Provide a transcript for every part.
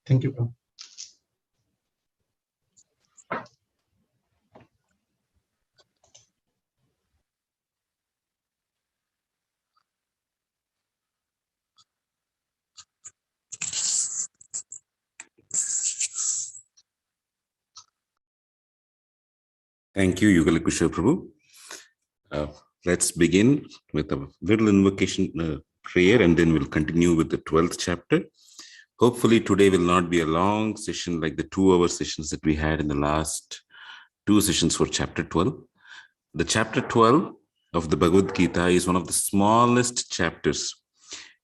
Thank you, Prabhu. Thank you, Yugalikushar Prabhu. Let's begin with a little invocation prayer, and then we'll continue with the 12th chapter. Hopefully today will not be a long session like the 2-hour sessions that we had in the last 2 sessions for chapter 12. The chapter 12 of the Bhagavad Gita is one of the smallest chapters,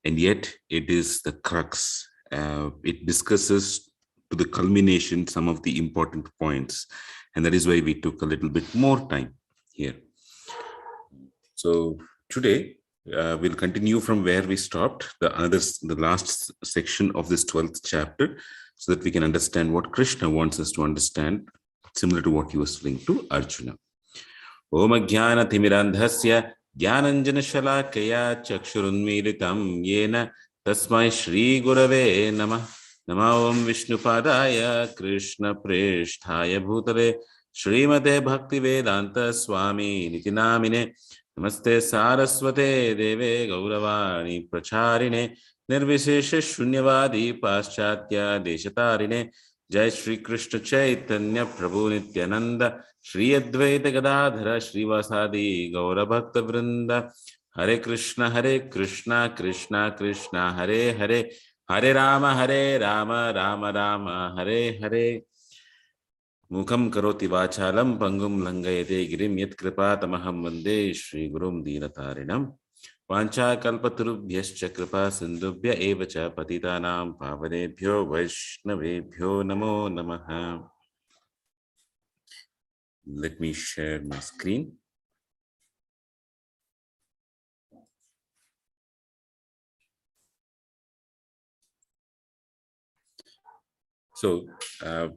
and yet it is the crux. It discusses to the culmination some of the important points, and that is why we took a little bit more time here. So today we'll continue from where we stopped, the last section of this 12th chapter, so that we can understand what Krishna wants us to understand, similar to what he was saying to Arjuna. Om Ajnana Timirandhasya Jnananjana Shalakaya Chakshurunmilitam Yena Tasmai Shri Gurave Namah. Nama Om Vishnupadaya Krishna Preshthaya Bhutale Srimate Bhaktivedanta Swami Nitinamine Namaste Saraswate Deve Gauravani Pracharine Nirvishesha Shunyavadi Paschatya Deshatarine Jai Shri Krishna Chaitanya Prabhu Nityananda Shri Advaita Gadadhara Srivasadi Gaura Bhakta Vrinda Hare Krishna Krishna Krishna Hare Hare Hare Rama Rama Rama Hare Hare Mukham karoti vachalam pangum langayate girim yat kripa tamaham vande Shri Gurum Dinatarinam Vancha kalpatarubhyascha kripa sindubhya evacha patitanam pavanebhyo vaishnavebhyo namo namaha. Let me share my screen. So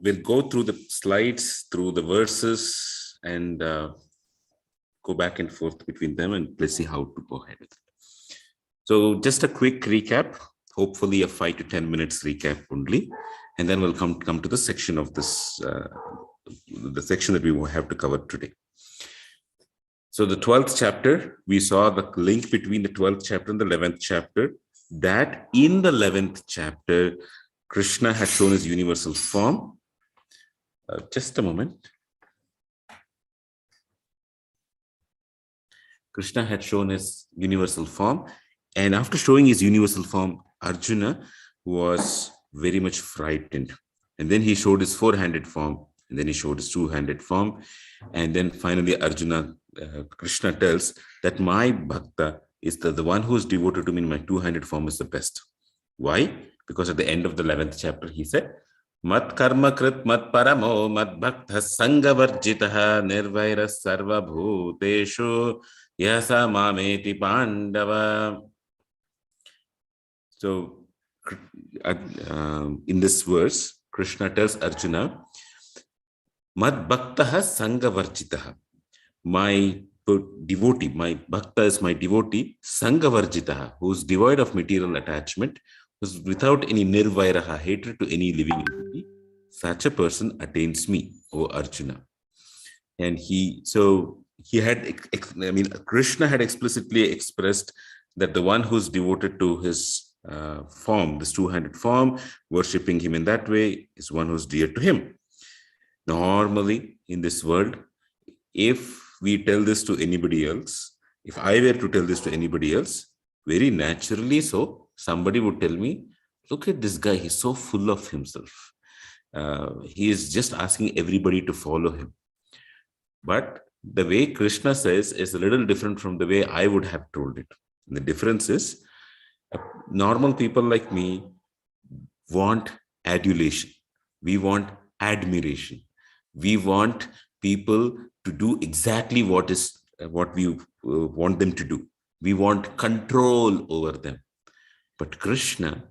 we'll go through the slides, through the verses, and go back and forth between them, and let's see how to go ahead with it. So just a quick recap, hopefully a 5 to 10 minutes recap only, and then we'll come to the section of this, the section that we will have to cover today. So the 12th chapter, we saw the link between the 12th chapter and the 11th chapter, that in the 11th chapter, Krishna had shown his universal form. Just a moment. Krishna had shown his universal form, and after showing his universal form, Arjuna was very much frightened. And then he showed his 4-handed form, and then he showed his 2-handed form, and then finally Krishna tells that my bhakta is the one who is devoted to me in my 2-handed form is the best. Why? Because at the end of the 11th chapter, he said, Mat karma krit mat paramo mat bhakta sangha varjitaha nirvaira sarva bhuteshu yasa mameti pandava. So in this verse, Krishna tells Arjuna, Mat bhaktaha sangha varjitaha. My devotee, my bhakta is my devotee, sangha varjitaha, who is devoid of material attachment, without any nirvairaha, hatred to any living entity. Such a person attains me, O Arjuna. And Krishna had explicitly expressed that the one who's devoted to his form, this 2-handed form, worshipping him in that way, is one who's dear to him. Normally, in this world, if we tell this to anybody else, if I were to tell this to anybody else, very naturally so, somebody would tell me, look at this guy, he's so full of himself. He is just asking everybody to follow him. But the way Krishna says is a little different from the way I would have told it. And the difference is, normal people like me want adulation. We want admiration. We want people to do exactly what we want them to do. We want control over them. But Krishna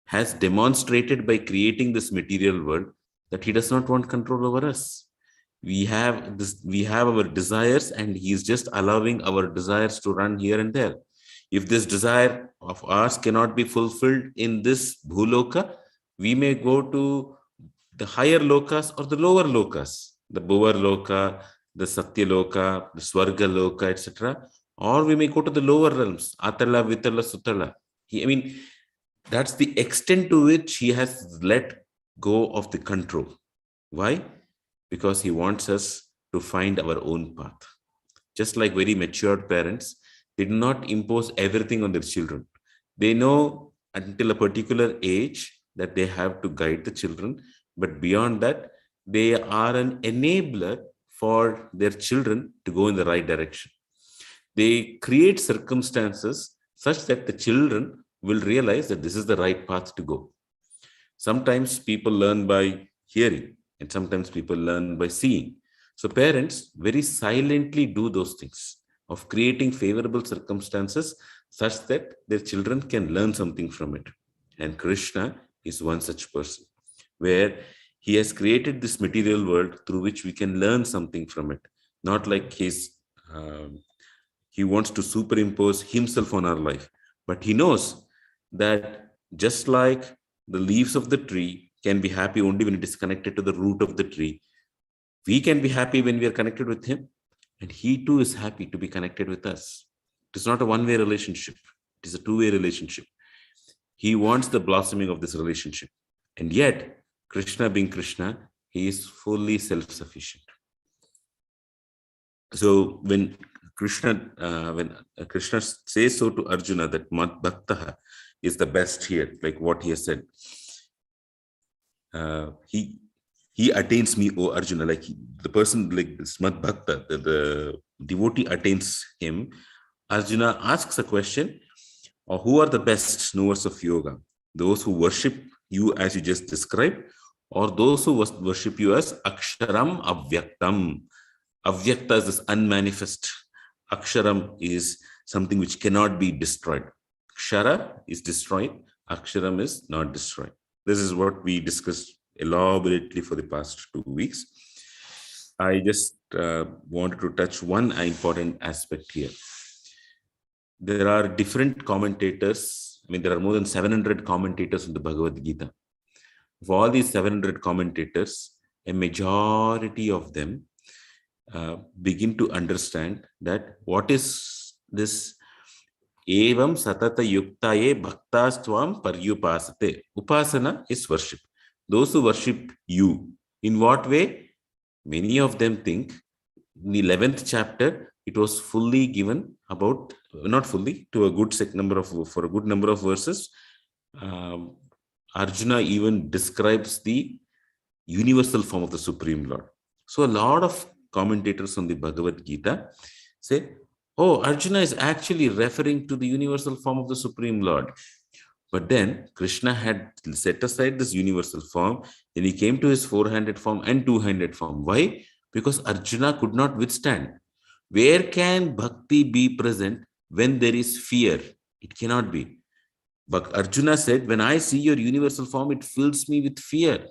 has demonstrated by creating this material world that he does not want control over us. We have our desires, and he is just allowing our desires to run here and there. If this desire of ours cannot be fulfilled in this bhuloka, We may go to the higher lokas or the lower lokas, the Bhuvar Loka, the Satya Loka, the Swarga Loka, etc. Or we may go to the lower realms, Atala, Vitala, Sutala. That's the extent to which he has let go of the control. Why? Because he wants us to find our own path. Just like very matured parents, they do not impose everything on their children. They know until a particular age that they have to guide the children, but beyond that, they are an enabler for their children to go in the right direction. They create circumstances such that the children will realize that this is the right path to go. Sometimes people learn by hearing, and sometimes people learn by seeing. So parents very silently do those things of creating favorable circumstances such that their children can learn something from it. And Krishna is one such person, where he has created this material world through which we can learn something from it. Not like he wants to superimpose himself on our life, but he knows that just like the leaves of the tree can be happy only when it is connected to the root of the tree, we can be happy when we are connected with him, and he too is happy to be connected with us. It is not a one-way relationship. It is a two-way relationship. He wants the blossoming of this relationship. And yet, Krishna being Krishna, he is fully self-sufficient. So when Krishna says so to Arjuna that Mad Bhaktaha is the best here, like what he has said, he attains me, O Arjuna, like the person, like this Mad Bhakta, the devotee attains him. Arjuna asks a question, who are the best knowers of yoga? Those who worship you as you just described, or those who worship you as Aksharam Avyaktam? Avyakta is this unmanifest. Aksharam is something which cannot be destroyed. Kshara is destroyed. Aksharam is not destroyed. This is what we discussed elaborately for the past 2 weeks. I just wanted to touch one important aspect here. There are different commentators. I mean, there are more than 700 commentators in the Bhagavad Gita. Of all these 700 commentators, a majority of them begin to understand that what is this evam satata yuktaye bhaktastvam paryupasate. Upasana is worship. Those who worship you. In what way? Many of them think in the 11th chapter, it was fully given about, not fully, to a good for a good number of verses. Arjuna even describes the universal form of the Supreme Lord. So a lot of commentators on the Bhagavad Gita say, oh, Arjuna is actually referring to the universal form of the Supreme Lord. But then Krishna had set aside this universal form, and he came to his four-handed form and two-handed form. Why? Because Arjuna could not withstand. Where can bhakti be present when there is fear? It cannot be. But Arjuna said, when I see your universal form, it fills me with fear.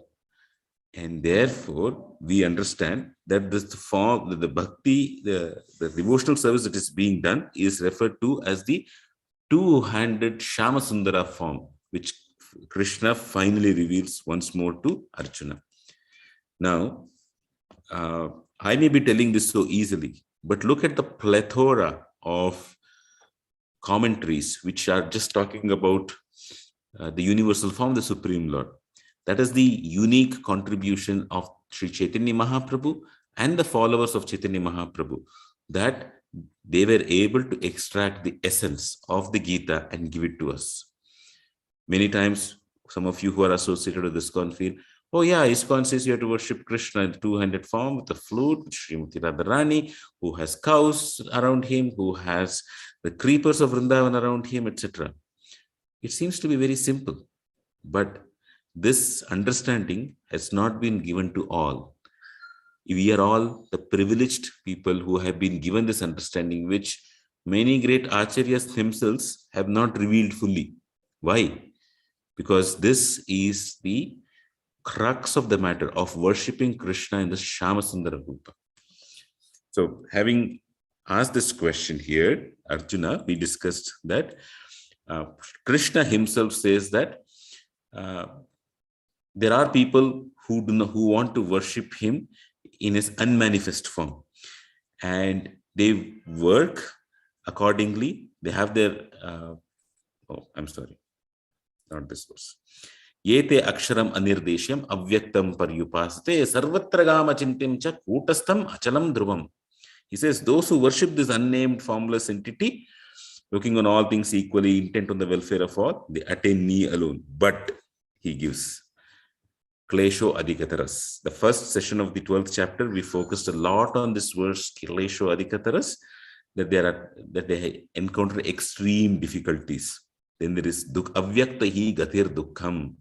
And therefore, we understand that this form, the bhakti, the devotional service that is being done is referred to as the two-handed Shamasundara form, which Krishna finally reveals once more to Arjuna. Now, I may be telling this so easily, but look at the plethora of commentaries which are just talking about the universal form, the Supreme Lord. That is the unique contribution of Sri Chaitanya Mahaprabhu and the followers of Chaitanya Mahaprabhu, that they were able to extract the essence of the Gita and give it to us. Many times, some of you who are associated with ISKCON feel, oh yeah, ISKCON says you have to worship Krishna in the two-handed form with the flute, with Srimati Radharani, who has cows around him, who has the creepers of Vrindavan around him, etc. It seems to be very simple, but this understanding has not been given to all. We are all the privileged people who have been given this understanding, which many great acharyas themselves have not revealed fully. Why? Because this is the crux of the matter of worshipping Krishna in the Shamasundara Rupa. So, having asked this question here, Arjuna, we discussed that Krishna himself says that There are people who want to worship him in his unmanifest form, and they work accordingly. They have their I'm sorry, not this verse. Yete aksharam anirdeshyam avyaktam paryupaste sarvatra gama chintim cha kutastham achalam dhruvam. He says, those who worship this unnamed formless entity, looking on all things equally, intent on the welfare of all, they attain me alone. But he gives Klesho Adhikataras. The first session of the 12th chapter, we focused a lot on this verse, Klesho Adhikataras, that they encounter extreme difficulties. Then there is Avyaktahi Gatir Dukkham.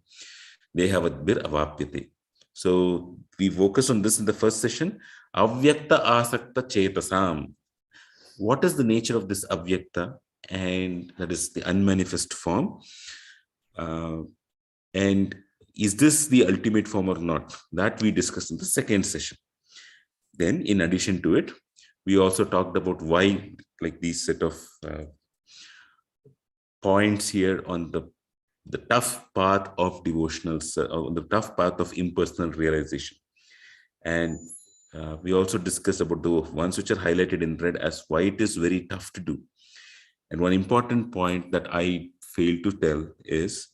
They have a bir avapyate. So we focused on this in the first session. Avyakta Asakta Chetasam. What is the nature of this Avyakta? And that is the unmanifest form. And is this the ultimate form or not? That we discussed in the second session. Then, in addition to it, we also talked about why, like these set of points here on the tough path of devotionals, the tough path of impersonal realization. And we also discussed about the ones which are highlighted in red as why it is very tough to do. And one important point that I failed to tell is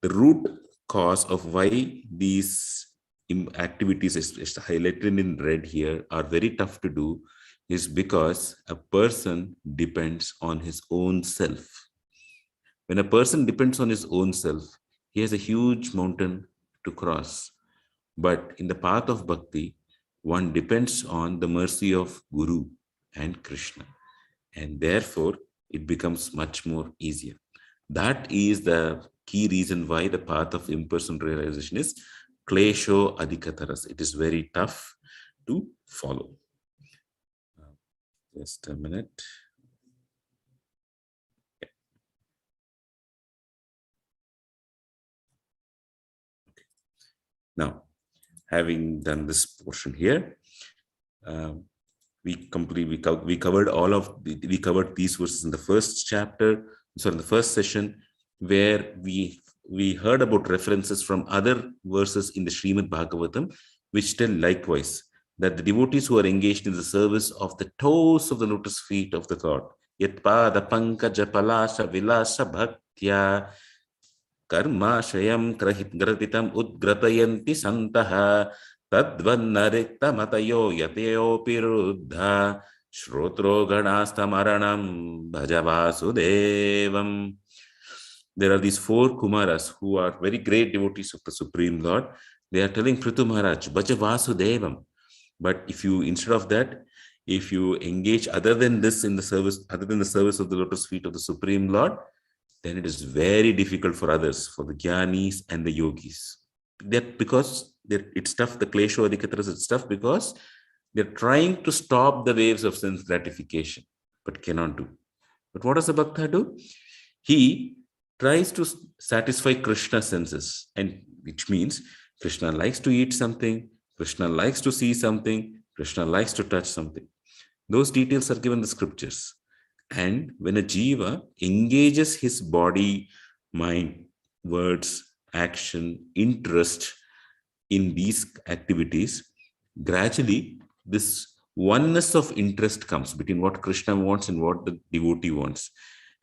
the root cause of why these activities is highlighted in red here are very tough to do is because a person depends on his own self. When a person depends on his own self, he has a huge mountain to cross. But in the path of bhakti, one depends on the mercy of Guru and Krishna. And therefore, it becomes much more easier. That is the key reason why the path of impersonal realization is Klesho Adhikataras. It is very tough to follow. Just a minute. Okay. Now, having done this portion here, we covered these verses in the first chapter. So in the first session, where we heard about references from other verses in the Srimad Bhagavatam, which tell likewise that the devotees who are engaged in the service of the toes of the lotus feet of the God, Yatpada Pankaja Palasha Vilasha Bhaktya Karma Shayam Gratitam Udgratayanti Santaha Tadvannarikta Matayo Yateo Piruddha Shrotro Ganastamaranam Bhajavasudevam. There are these four Kumaras who are very great devotees of the Supreme Lord. They are telling Prithu Maharaj, Bhajavasudevam. But if you, instead of that, if you engage other than this in the service, other than the service of the lotus feet of the Supreme Lord, then it is very difficult for others, for the Jnanis and the Yogis. Because it's tough, the Klesho Adhikataras, it's tough because they're trying to stop the waves of sense gratification, but cannot do. But what does a Bhakta do? He tries to satisfy Krishna's senses, and which means Krishna likes to eat something, Krishna likes to see something, Krishna likes to touch something. Those details are given in the scriptures. And when a jiva engages his body, mind, words, action, interest in these activities, gradually this oneness of interest comes between what Krishna wants and what the devotee wants.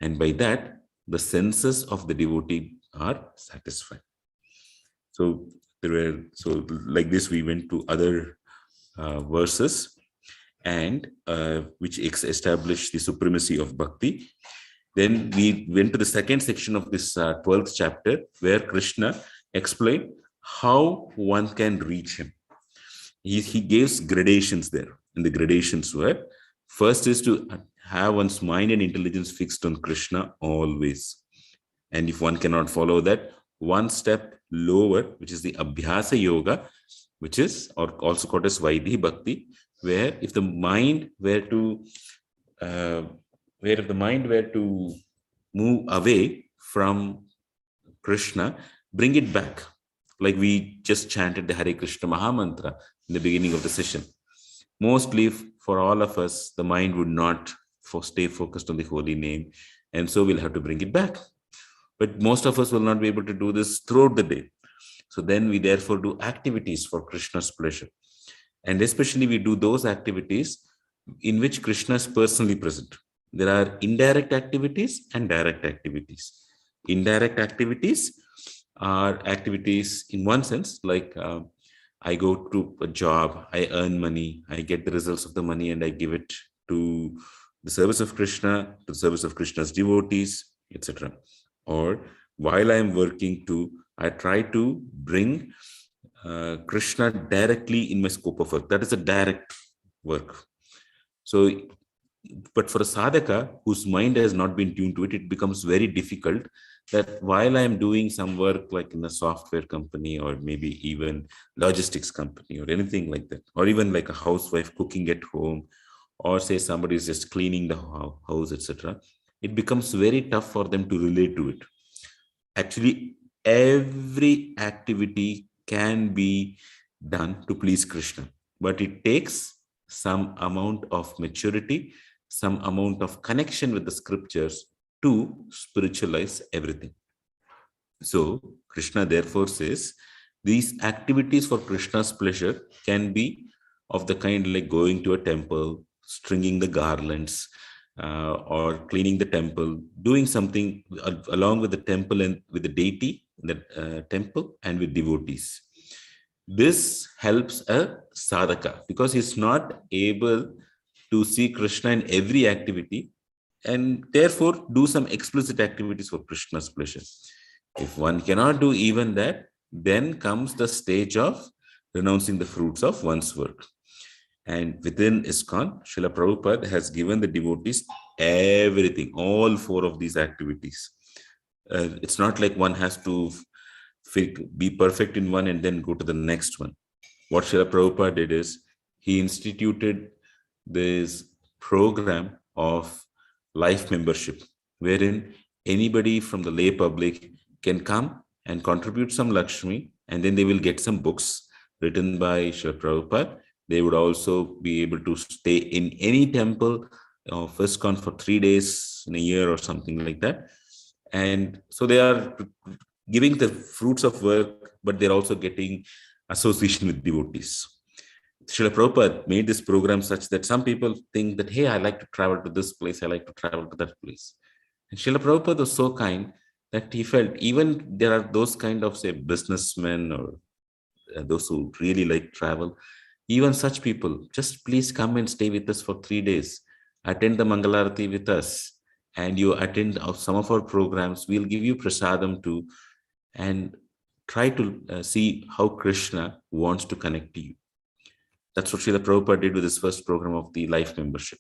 And by that, the senses of the devotee are satisfied. So like this, we went to other verses and which establish the supremacy of bhakti. Then we went to the second section of this 12th chapter, where Krishna explained how one can reach him. He gives gradations there, and the gradations were, first is to have one's mind and intelligence fixed on Krishna always. And if one cannot follow that, one step lower, which is the Abhyasa Yoga, which is or also called as Vaidhi Bhakti, where if the mind were to move away from Krishna, bring it back. Like we just chanted the Hare Krishna Mahamantra in the beginning of the session. Mostly for all of us, the mind would not stay focused on the holy name, and so we'll have to bring it back. But most of us will not be able to do this throughout the day. So then we therefore do activities for Krishna's pleasure. And especially we do those activities in which Krishna is personally present. There are indirect activities and direct activities. Indirect activities are activities in one sense, like I go to a job, I earn money, I get the results of the money and I give it to the service of Krishna, to the service of Krishna's devotees, etc. Or while I am working too, I try to bring Krishna directly in my scope of work. That is a direct work. So, but for a sadhaka whose mind has not been tuned to it, it becomes very difficult that while I am doing some work like in a software company or maybe even logistics company or anything like that, or even like a housewife cooking at home, or say somebody is just cleaning the house, etc., it becomes very tough for them to relate to it. Actually, every activity can be done to please Krishna, but it takes some amount of maturity, some amount of connection with the scriptures to spiritualize everything. So Krishna therefore says these activities for Krishna's pleasure can be of the kind like going to a temple, stringing the garlands, or cleaning the temple, doing something along with the temple and with the deity in the temple and with devotees. This helps a sadhaka because he's not able to see Krishna in every activity and therefore do some explicit activities for Krishna's pleasure. If one cannot do even that, then comes the stage of renouncing the fruits of one's work. And within ISKCON, Srila Prabhupada has given the devotees everything, all four of these activities. It's not like one has to be perfect in one and then go to the next one. What Srila Prabhupada did is he instituted this program of life membership, wherein anybody from the lay public can come and contribute some Lakshmi, and then they will get some books written by Srila Prabhupada. They would also be able to stay in any temple of ISKCON for 3 days in a year or something like that. And so they are giving the fruits of work, but they're also getting association with devotees. Srila Prabhupada made this program such that some people think that, hey, I like to travel to this place, I like to travel to that place. And Srila Prabhupada was so kind that he felt even there are those kind of, say, businessmen or those who really like travel, even such people, just please come and stay with us for 3 days. Attend the Mangalarati with us, and you attend some of our programs. We'll give you prasadam too, and try to see how Krishna wants to connect to you. That's what Srila Prabhupada did with his first program of the life membership.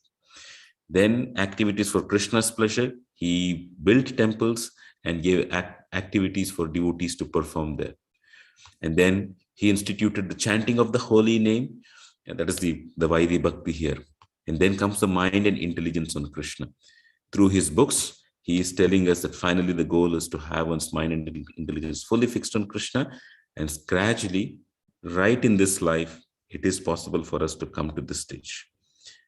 Then activities for Krishna's pleasure. He built temples and gave activities for devotees to perform there. And then he instituted the chanting of the holy name. And that is the Vaidhi Bhakti here. And then comes the mind and intelligence on Krishna. Through his books, he is telling us that finally the goal is to have one's mind and intelligence fully fixed on Krishna. And gradually, right in this life, it is possible for us to come to this stage.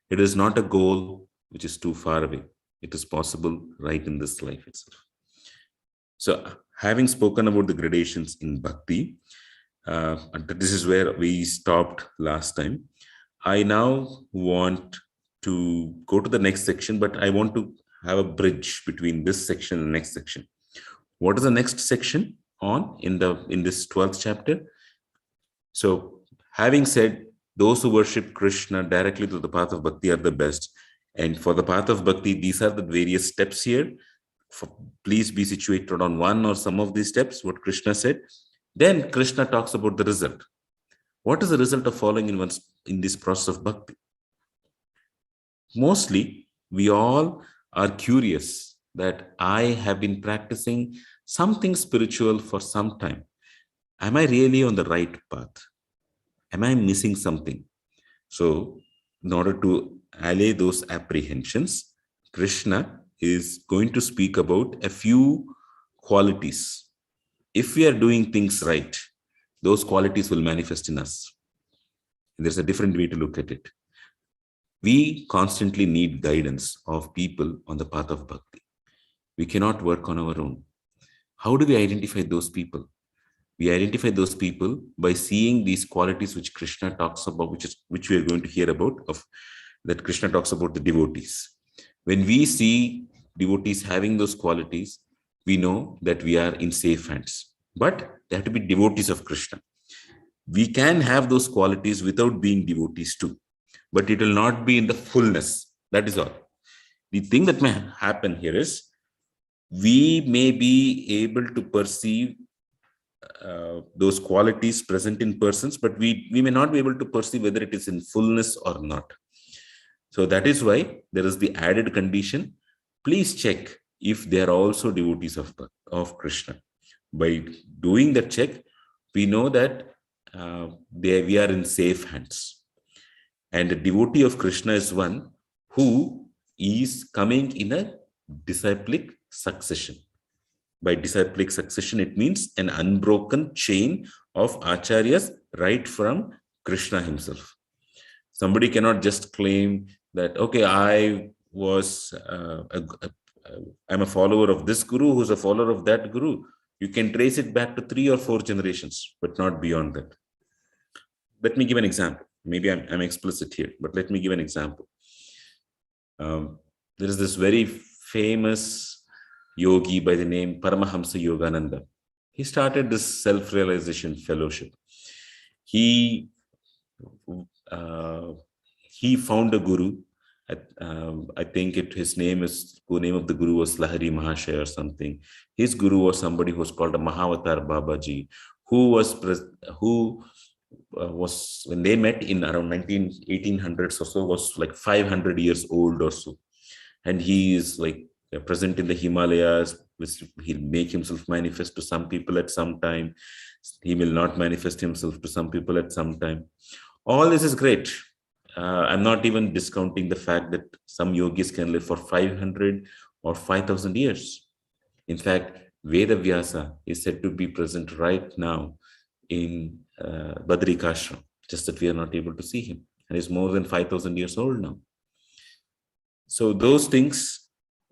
It is not a goal which is too far away. It is possible right in this life itself. So, having spoken about the gradations in Bhakti, this is where we stopped last time. I now want to go to the next section, but I want to have a bridge between this section and the next section. What is the next section on in this 12th chapter? So, having said those who worship Krishna directly through the path of Bhakti are the best. And for the path of Bhakti, these are the various steps here. Please be situated on one or some of these steps, what Krishna said. Then Krishna talks about the result. What is the result of following in this process of Bhakti? Mostly, we all are curious that I have been practicing something spiritual for some time. Am I really on the right path? Am I missing something? So, in order to allay those apprehensions, Krishna is going to speak about a few qualities. If we are doing things right, those qualities will manifest in us. There's a different way to look at it. We constantly need guidance of people on the path of Bhakti. We cannot work on our own. How do we identify those people? We identify those people by seeing these qualities which Krishna talks about, which we are going to hear about, of that Krishna talks about the devotees. When we see devotees having those qualities, we know that we are in safe hands. But they have to be devotees of Krishna. We can have those qualities without being devotees too, but it will not be in the fullness. That is all. The thing that may happen here is we may be able to perceive those qualities present in persons, but we may not be able to perceive whether it is in fullness or not. So that is why there is the added condition. Please check if they are also devotees of Krishna. By doing that check, we know that we are in safe hands. And the devotee of Krishna is one who is coming in a disciplic succession. By disciplic succession, it means an unbroken chain of acharyas right from Krishna himself. Somebody cannot just claim that, okay, I'm a follower of this guru who's a follower of that guru. You can trace it back to 3 or 4 generations, but not beyond that. Let me give an example. Maybe I'm explicit here, but let me give an example. There is this very famous yogi by the name Paramahamsa Yogananda. He started this self-realization fellowship. He found a guru. I think his name of the guru was Lahari Mahashaya or something. His guru was somebody who was called a Mahavatar Babaji, who was when they met in around 1800s or so, was like 500 years old or so. And he is like present in the Himalayas. He'll make himself manifest to some people at some time. He will not manifest himself to some people at some time. All this is great. I'm not even discounting the fact that some yogis can live for 500 or 5,000 years. In fact, Veda Vyasa is said to be present right now in Badrikashram, just that we are not able to see him. And he's more than 5,000 years old now. So those things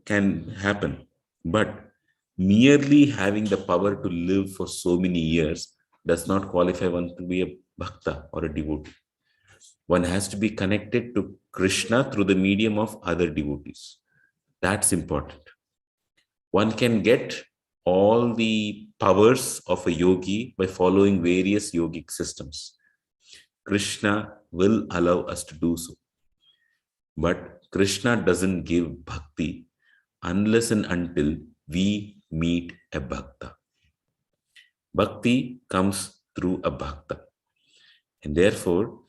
can happen, but merely having the power to live for so many years does not qualify one to be a bhakta or a devotee. One has to be connected to Krishna through the medium of other devotees. That's important. One can get all the powers of a yogi by following various yogic systems. Krishna will allow us to do so. But Krishna doesn't give bhakti unless and until we meet a bhakta. Bhakti comes through a bhakta. And therefore,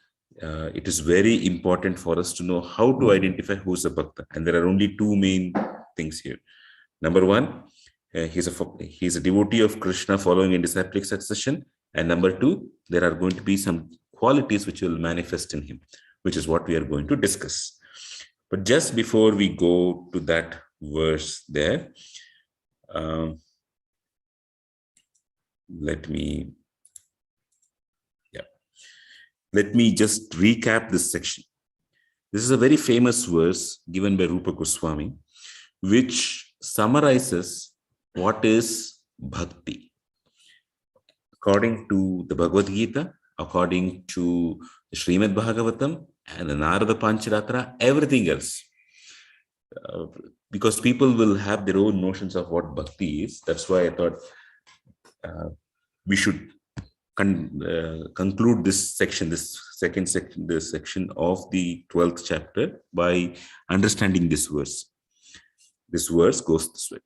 it is very important for us to know how to identify who's a bhakta. And there are only 2 main things here. Number 1, he's a devotee of Krishna following in disciplic succession. And number 2, there are going to be some qualities which will manifest in him, which is what we are going to discuss. But just before we go to that verse there, let me just recap this section. This is a very famous verse given by Rupa Goswami, which summarizes what is bhakti. According to the Bhagavad Gita, according to the Srimad Bhagavatam and the Narada Pancharatra, everything else. Because people will have their own notions of what bhakti is. That's why I thought we should conclude this section, this section of the 12th chapter by understanding this verse. This verse goes this way.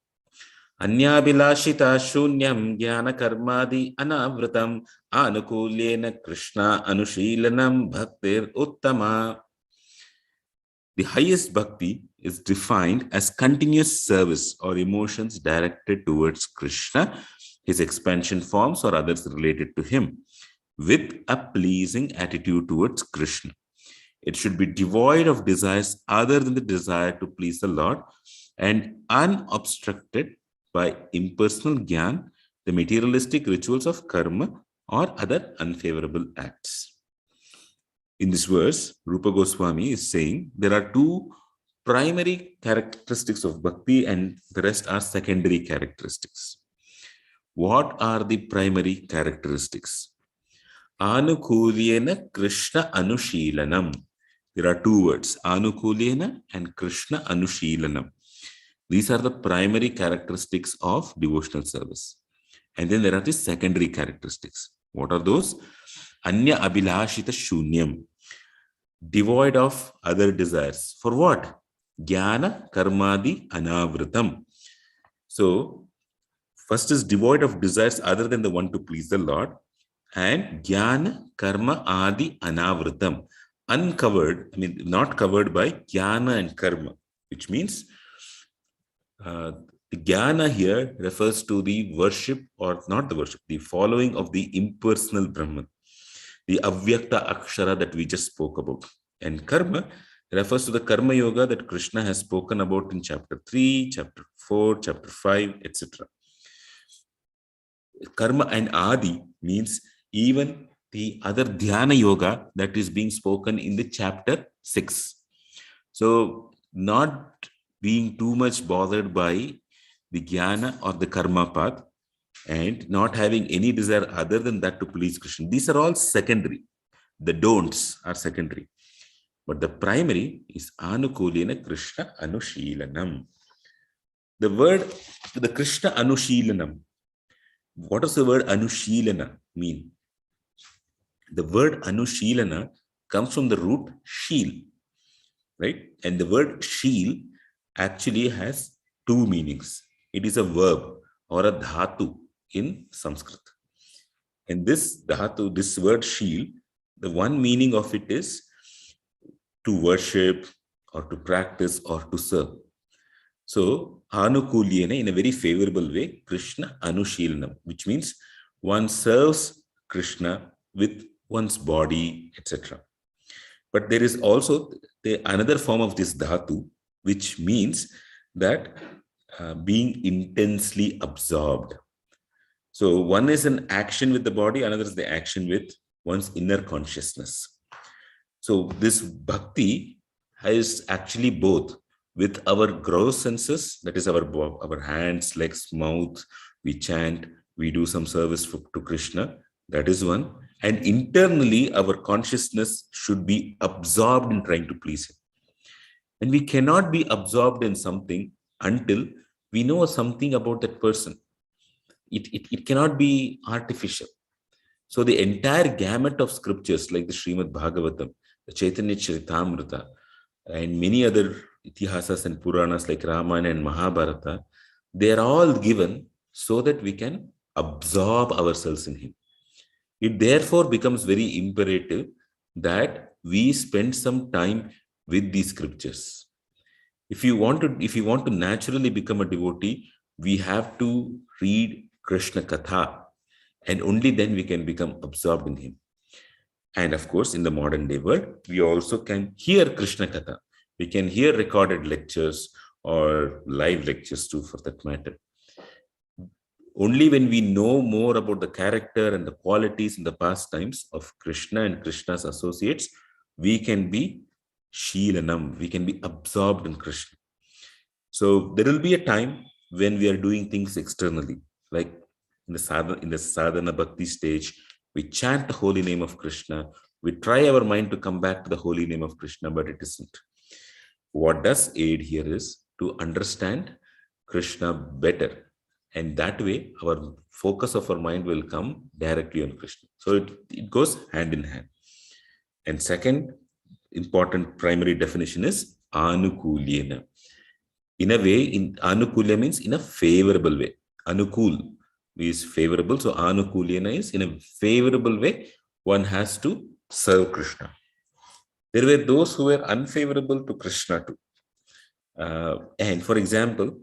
Anyabhilashita shunyam jnana karmadi anavratam anukulyena Krishna anushilanam bhaktir uttama. The highest bhakti is defined as continuous service or emotions directed towards Krishna, his expansion forms or others related to him, with a pleasing attitude towards Krishna. It should be devoid of desires other than the desire to please the Lord and unobstructed by impersonal jnana, the materialistic rituals of karma or other unfavorable acts. In this verse, Rupa Goswami is saying there are 2 primary characteristics of bhakti and the rest are secondary characteristics. What are the primary characteristics? Anukulyena Krishna Anushilanam. There are two words, Anukulyena and Krishna Anushilanam. These are the primary characteristics of devotional service. And then there are the secondary characteristics. What are those? Anya Abhilashita Shunyam. Devoid of other desires. For what? Jnana Karmadi Anavritam. So, first is devoid of desires other than the one to please the Lord. And Jnana Karma Adi Anavritam. Uncovered, not covered by Jnana and Karma, which means the Jnana here refers to the worship, or not the worship, the following of the impersonal Brahman, the Avyakta Akshara that we just spoke about. And Karma refers to the Karma Yoga that Krishna has spoken about in chapter 3, chapter 4, chapter 5, etc. Karma and Adi means even the other Dhyana Yoga that is being spoken in the chapter 6. So, not being too much bothered by the Jnana or the Karma path, and not having any desire other than that to please Krishna. These are all secondary. The don'ts are secondary. But the primary is Anukulyena Krishna Anushilanam. The word, the Krishna Anushilanam. What does the word Anushilana mean? The word Anushilana comes from the root sheel, right? And the word sheel actually has two meanings. It is a verb or a dhatu in Sanskrit. And this dhatu, this word sheel, the one meaning of it is to worship or to practice or to serve. So, Anukulyena, in a very favorable way, Krishna Anushilanam, which means one serves Krishna with one's body, etc. But there is also another form of this dhatu, which means that being intensely absorbed. So one is an action with the body, another is the action with one's inner consciousness. So this bhakti is actually both with our gross senses, that is our hands, legs, mouth, we chant, we do some service to Krishna, that is one. And internally, our consciousness should be absorbed in trying to please him. And we cannot be absorbed in something until we know something about that person. It cannot be artificial. So the entire gamut of scriptures like the Srimad Bhagavatam, the Chaitanya Charitamrita, and many other itihasas and Puranas like Ramayana and Mahabharata, they are all given so that we can absorb ourselves in him. It therefore becomes very imperative that we spend some time with these scriptures. If you want to naturally become a devotee, we have to read Krishna Katha, and only then we can become absorbed in him. And of course, in the modern day world, we also can hear Krishna Katha. We can hear recorded lectures or live lectures too, for that matter. Only when we know more about the character and the qualities and the pastimes of Krishna and Krishna's associates, we can be Sheelanam, we can be absorbed in Krishna. So there will be a time when we are doing things externally, like in the sadhana bhakti stage, we chant the holy name of Krishna, we try our mind to come back to the holy name of Krishna, but it isn't. What does aid here is to understand Krishna better. And that way, our focus of our mind will come directly on Krishna. So it goes hand in hand. And second important primary definition is Anukulyena. In a way, Anukulya means in a favorable way. Anukul is favorable. So Anukulyena is in a favorable way, one has to serve Krishna. There were those who were unfavorable to Krishna too. And for example,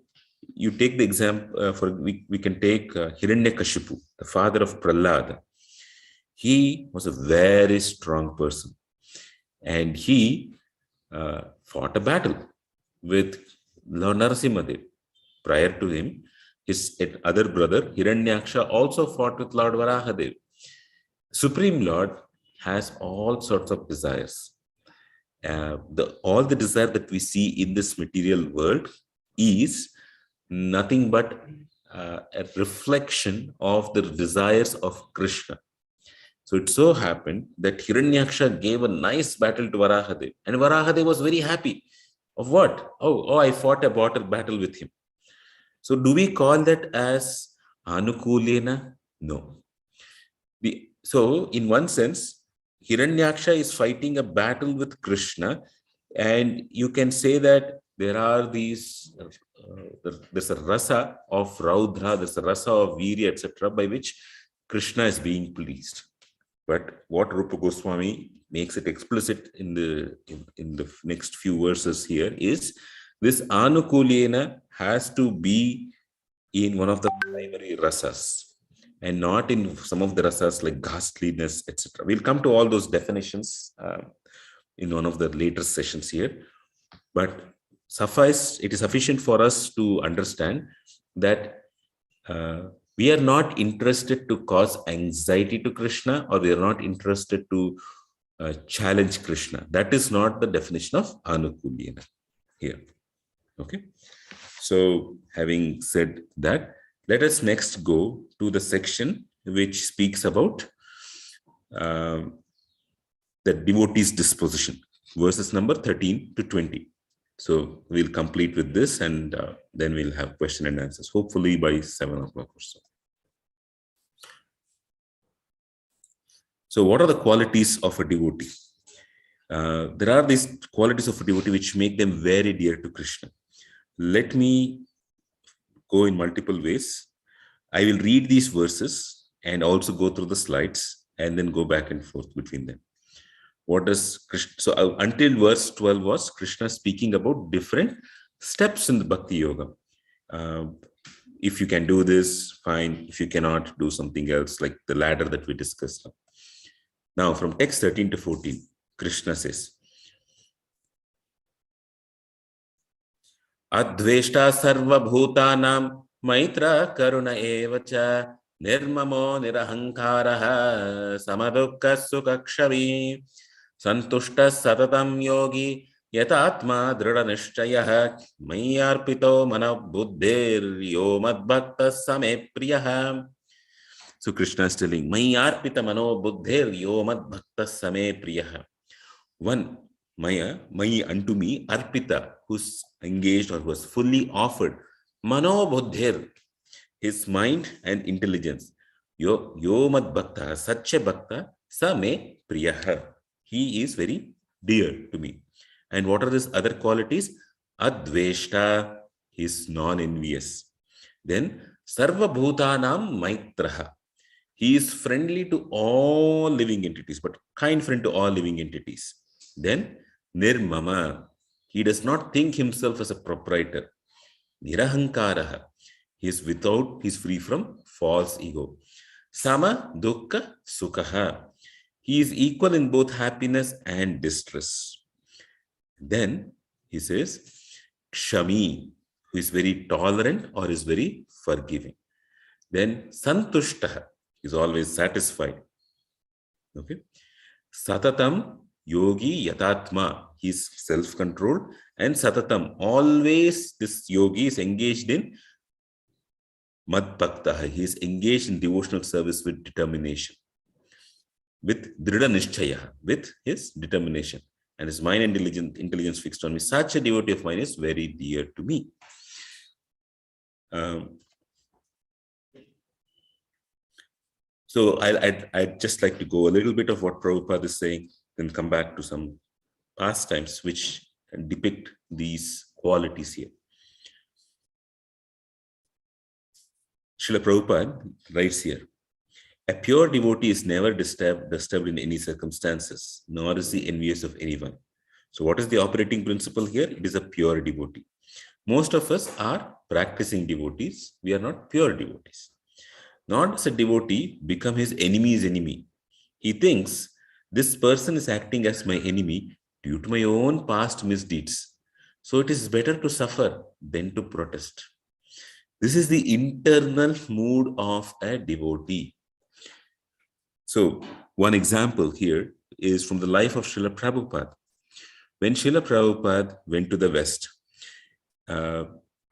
you take the example, we can take Hiranyakashipu, the father of Prahlada. He was a very strong person. And he fought a battle with Lord Narasimhadev. Prior to him, his other brother, Hiranyaksha, also fought with Lord Varahadev. Supreme Lord has all sorts of desires. All the desire that we see in this material world is nothing but a reflection of the desires of Krishna. So it so happened that Hiranyaksha gave a nice battle to Varahadev, and Varahadev was very happy. Of what? Oh, I fought a battle with him. So do we call that as Anukulena? No. So in one sense, Hiranyaksha is fighting a battle with Krishna, and you can say that there are these, there's a rasa of Raudra, there's a rasa of Virya, etc., by which Krishna is being pleased. But what Rupa Goswami makes it explicit in the next few verses here is this Anukulena has to be in one of the primary rasas and not in some of the rasas like ghastliness, etc. We'll come to all those definitions in one of the later sessions here. But it is sufficient for us to understand that we are not interested to cause anxiety to Krishna, or we are not interested to challenge Krishna. That is not the definition of Anukulena here. Okay. So having said that, let us next go to the section which speaks about the devotee's disposition, verses number 13 to 20. So we'll complete with this, and then we'll have question and answers, hopefully by 7 o'clock or so. So what are the qualities of a devotee? There are these qualities of a devotee which make them very dear to Krishna. Let me go in multiple ways. I will read these verses and also go through the slides and then go back and forth between them. What does Krishna? So until verse 12 was Krishna speaking about different steps in the Bhakti Yoga. If you can do this, fine. If you cannot, do something else, like the ladder that we discussed. Now from text 13 to 14, Krishna says, Adveshta sarva bhutanam maitra karuna evacha nirmamo nirahankaraha samadukka sukakshavi santushta satatam yogi yatatma drida nishchayah mayarpito manabuddhir yo madbhakta same priyaha. So Krishna is telling, Mayarpita mano buddhir yo madbhakta same priyaha. One, Maya, unto me, Arpita, who's engaged or was fully offered, Mano Buddhir, his mind and intelligence. Yo mad bhakta, such a bhakta, sa me priyaha. He is very dear to me. And what are his other qualities? Adveshta, he is non-envious. Then, Sarva Bhutanam Maitraha. He is friendly to all living entities, but kind friend to all living entities. Then, Nirmama, he does not think himself as a proprietor. Nirahankaraha, he is free from false ego. Sama dukkha sukhaha, he is equal in both happiness and distress. Then he says, Kshami, who is very tolerant or is very forgiving. Then Santushtaha, is always satisfied. Okay. Satatam yogi yatatma, he is self-controlled, and satatam, always this yogi is engaged in madbhakta, he is engaged in devotional service with determination, with drida nishchaya, with his determination, and his mind and intelligence fixed on me. Such a devotee of mine is very dear to me. So I'd just like to go a little bit of what Prabhupada is saying, then come back to some pastimes which depict these qualities here. Srila Prabhupada writes here, a pure devotee is never disturbed in any circumstances, nor is he envious of anyone. So what is the operating principle here? It is a pure devotee. Most of us are practicing devotees. We are not pure devotees. Nor does a devotee become his enemy's enemy. He thinks, this person is acting as my enemy due to my own past misdeeds. So it is better to suffer than to protest. This is the internal mood of a devotee. So one example here is from the life of Srila Prabhupada. When Srila Prabhupada went to the West,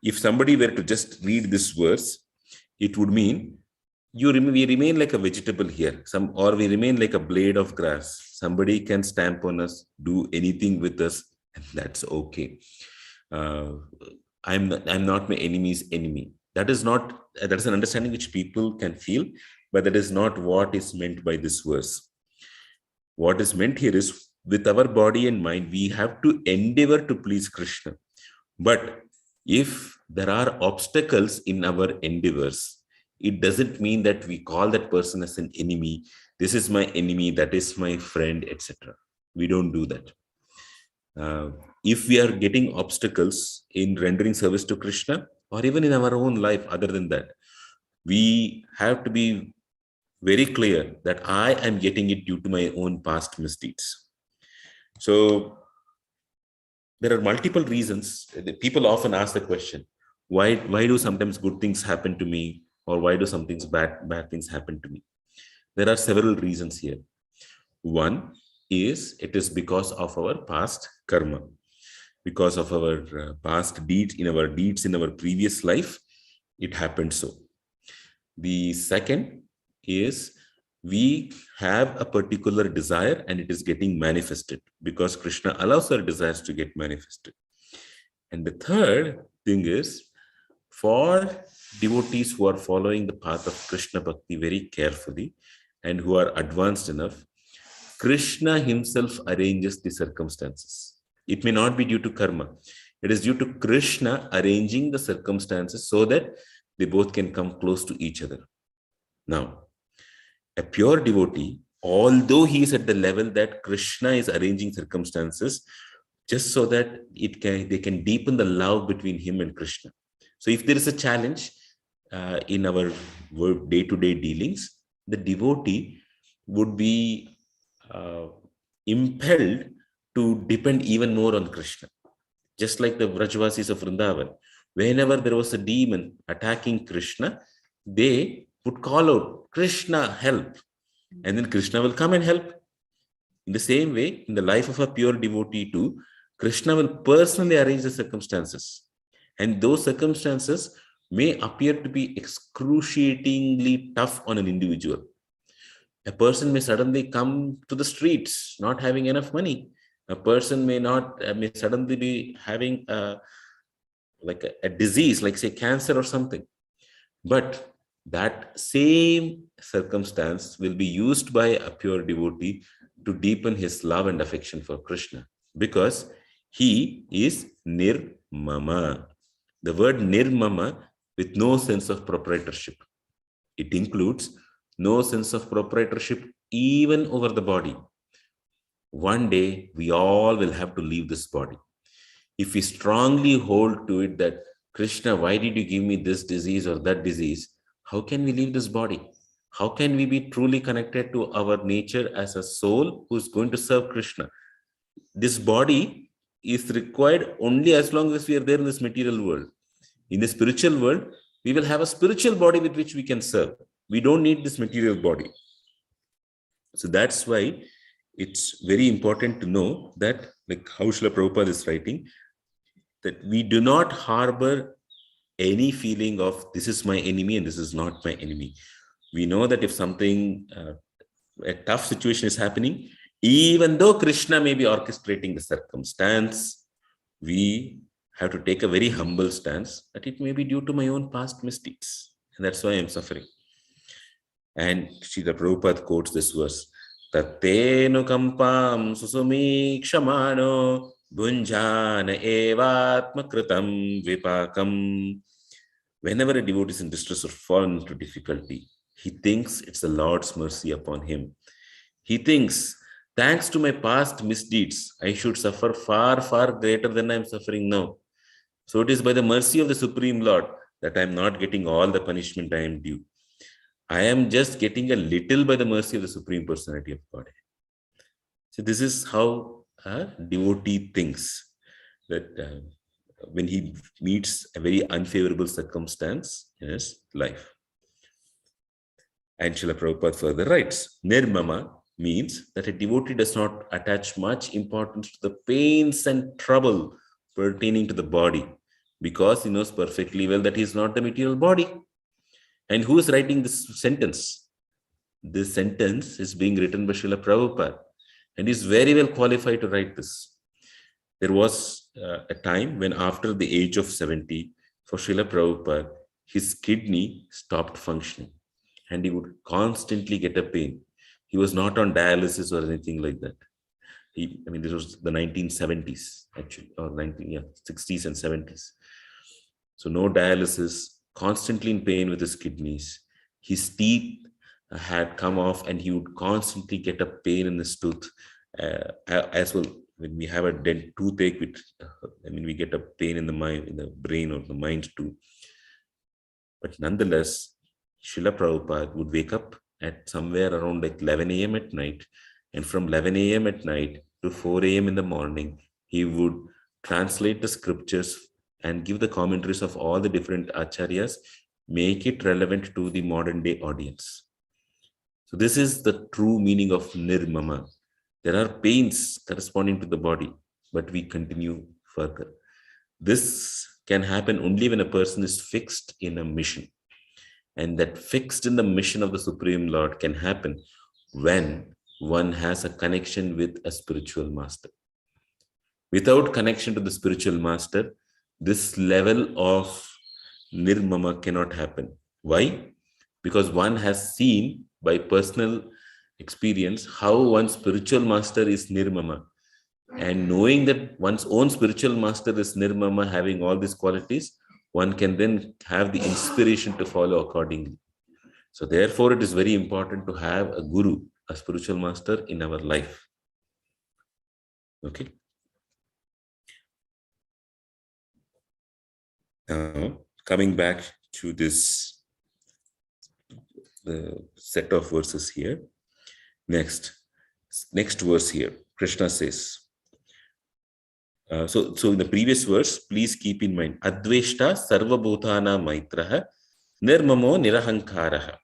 if somebody were to just read this verse, It would mean we remain like a vegetable here, or we remain like a blade of grass. Somebody can stamp on us, do anything with us, and that's okay. Uh, I'm not my enemy's enemy. That is an understanding which people can feel, but that is not what is meant by this verse. What is meant here is, with our body and mind, we have to endeavor to please Krishna. But if there are obstacles in our endeavors, it doesn't mean that we call that person as an enemy. This is my enemy, that is my friend, etc. We don't do that. If we are getting obstacles in rendering service to Krishna, or even in our own life, other than that, we have to be very clear that I am getting it due to my own past misdeeds. So there are multiple reasons. People often ask the question, why do sometimes good things happen to me, or why do sometimes bad things happen to me? There are several reasons here. One is, it is because of our past karma, because of our past deeds, in our previous life, it happened so. The second is, we have a particular desire and it is getting manifested because Krishna allows our desires to get manifested. And the third thing is, for devotees who are following the path of Krishna Bhakti very carefully and who are advanced enough, Krishna himself arranges the circumstances. It may not be due to karma. It is due to Krishna arranging the circumstances so that they both can come close to each other. Now, a pure devotee, although he is at the level that Krishna is arranging circumstances just so that they can deepen the love between him and Krishna. So if there is a challenge in our day-to-day dealings, the devotee would be impelled to depend even more on Krishna. Just like the Vrajvasis of Vrindavan, whenever there was a demon attacking Krishna, they would call out, Krishna, help. And then Krishna will come and help. In the same way, in the life of a pure devotee too, Krishna will personally arrange the circumstances. And those circumstances may appear to be excruciatingly tough on an individual. A person may suddenly come to the streets not having enough money. A person may suddenly be having a disease, like say cancer or something. But that same circumstance will be used by a pure devotee to deepen his love and affection for Krishna, because he is nirmama. The word nirmama, with no sense of proprietorship. It includes no sense of proprietorship even over the body. One day, we all will have to leave this body. If we strongly hold to it that, Krishna, why did you give me this disease or that disease? How can we leave this body? How can we be truly connected to our nature as a soul who's going to serve Krishna? This body is required only as long as we are there in this material world. In the spiritual world, we will have a spiritual body with which we can serve. We don't need this material body. So that's why it's very important to know that, like how Srila Prabhupada is writing, that we do not harbor any feeling of this is my enemy and this is not my enemy. We know that if something, a tough situation is happening, even though Krishna may be orchestrating the circumstance, we have to take a very humble stance that it may be due to my own past misdeeds. And that's why I'm suffering. And Srila Prabhupada quotes this verse, Tattenu kampam susumi kshamano bunjana evatma kritam vipakam. Whenever a devotee is in distress or fallen into difficulty, he thinks it's the Lord's mercy upon him. He thinks, thanks to my past misdeeds, I should suffer far, far greater than I'm suffering now. So it is by the mercy of the Supreme Lord that I'm not getting all the punishment I am due. I am just getting a little by the mercy of the Supreme Personality of Godhead. So this is how a devotee thinks, that when he meets a very unfavorable circumstance in his life. And Srila Prabhupada further writes, Nirmama means that a devotee does not attach much importance to the pains and trouble pertaining to the body, because he knows perfectly well that he is not the material body. And who is writing this sentence? This sentence is being written by Srila Prabhupada, and is very well qualified to write this. There was a time when after the age of 70, for Srila Prabhupada, his kidney stopped functioning and he would constantly get a pain. He was not on dialysis or anything like that. This was the 1970s, actually, or 60s and 70s. So no dialysis, constantly in pain with his kidneys. His teeth had come off and he would constantly get a pain in his tooth. As well, when we have a toothache, we get a pain in the mind, in the brain or the mind too. But nonetheless, Srila Prabhupada would wake up at somewhere around like 11 a.m. at night, and from 11 a.m. at night to 4 a.m. in the morning, he would translate the scriptures and give the commentaries of all the different acharyas, make it relevant to the modern day audience. So this is the true meaning of nirmama. There are pains corresponding to the body, but we continue further. This can happen only when a person is fixed in a mission. And that fixed in the mission of the Supreme Lord can happen when one has a connection with a spiritual master. Without connection to the spiritual master, this level of nirmama cannot happen. Why? Because one has seen by personal experience how one's spiritual master is nirmama. And knowing that one's own spiritual master is nirmama, having all these qualities, one can then have the inspiration to follow accordingly. So therefore, it is very important to have a guru, a spiritual master in our life. Okay. Now, coming back to this set of verses here. Next verse here, Krishna says, so in the previous verse, please keep in mind, Adveshta Sarva Bhutana Maitraha Nirmamo Nirahankaraha,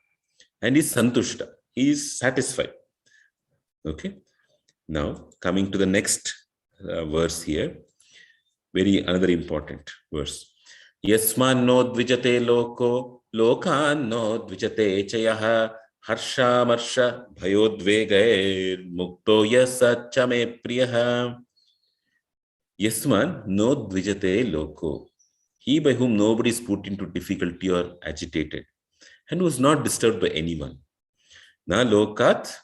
and is Santushta, he is satisfied. Okay. Now, coming to the next verse here, another important verse. Yasman no dvijate loko, lokan no dvijate chayaha, harsha marsha bhayodvegair mukto yasachame priyaha. Yasman no dvijate loko, he by whom nobody is put into difficulty or agitated, and was not disturbed by anyone. Na lokat,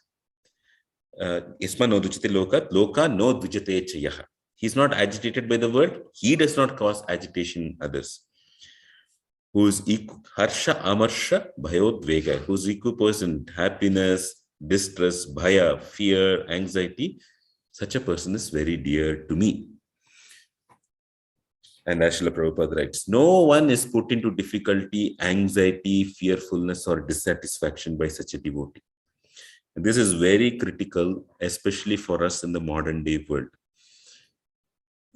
Yasman no dvijate lokat, loka no dvijate chayaha. He is not agitated by the world, he does not cause agitation in others. Who is harsha amarsha bhayodvega, who is equipoised happiness, distress, bhaya, fear, anxiety. Such a person is very dear to me. And as Srila Prabhupada writes, no one is put into difficulty, anxiety, fearfulness, or dissatisfaction by such a devotee. And this is very critical, especially for us in the modern day world.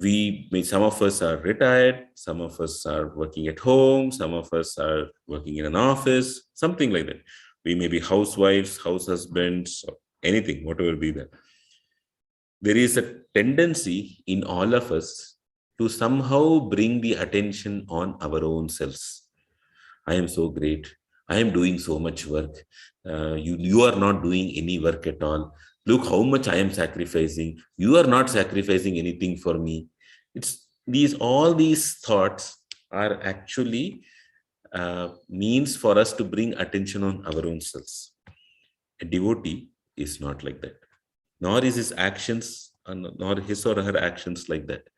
Some of us are retired, some of us are working at home, some of us are working in an office, something like that. We may be housewives, house husbands, anything, whatever be that. There is a tendency in all of us to somehow bring the attention on our own selves. I am so great. I am doing so much work. You are not doing any work at all. Look how much I am sacrificing. You are not sacrificing anything for me. All these thoughts are actually means for us to bring attention on our own selves. A devotee is not like that. Nor is his actions, nor his or her actions like that.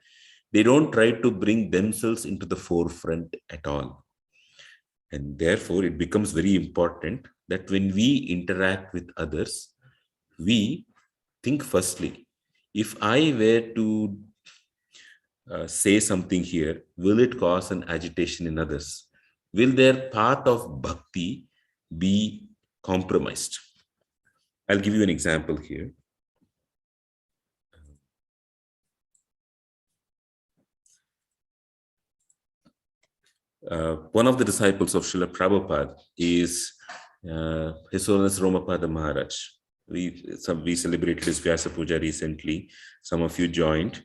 They don't try to bring themselves into the forefront at all. And therefore, it becomes very important that when we interact with others, we think firstly, if I were to say something here, will it cause an agitation in others? Will their path of bhakti be compromised? I'll give you an example here. One of the disciples of Srila Prabhupada is His Holiness Romapada Maharaj. We celebrated his Vyasa Puja recently. Some of you joined.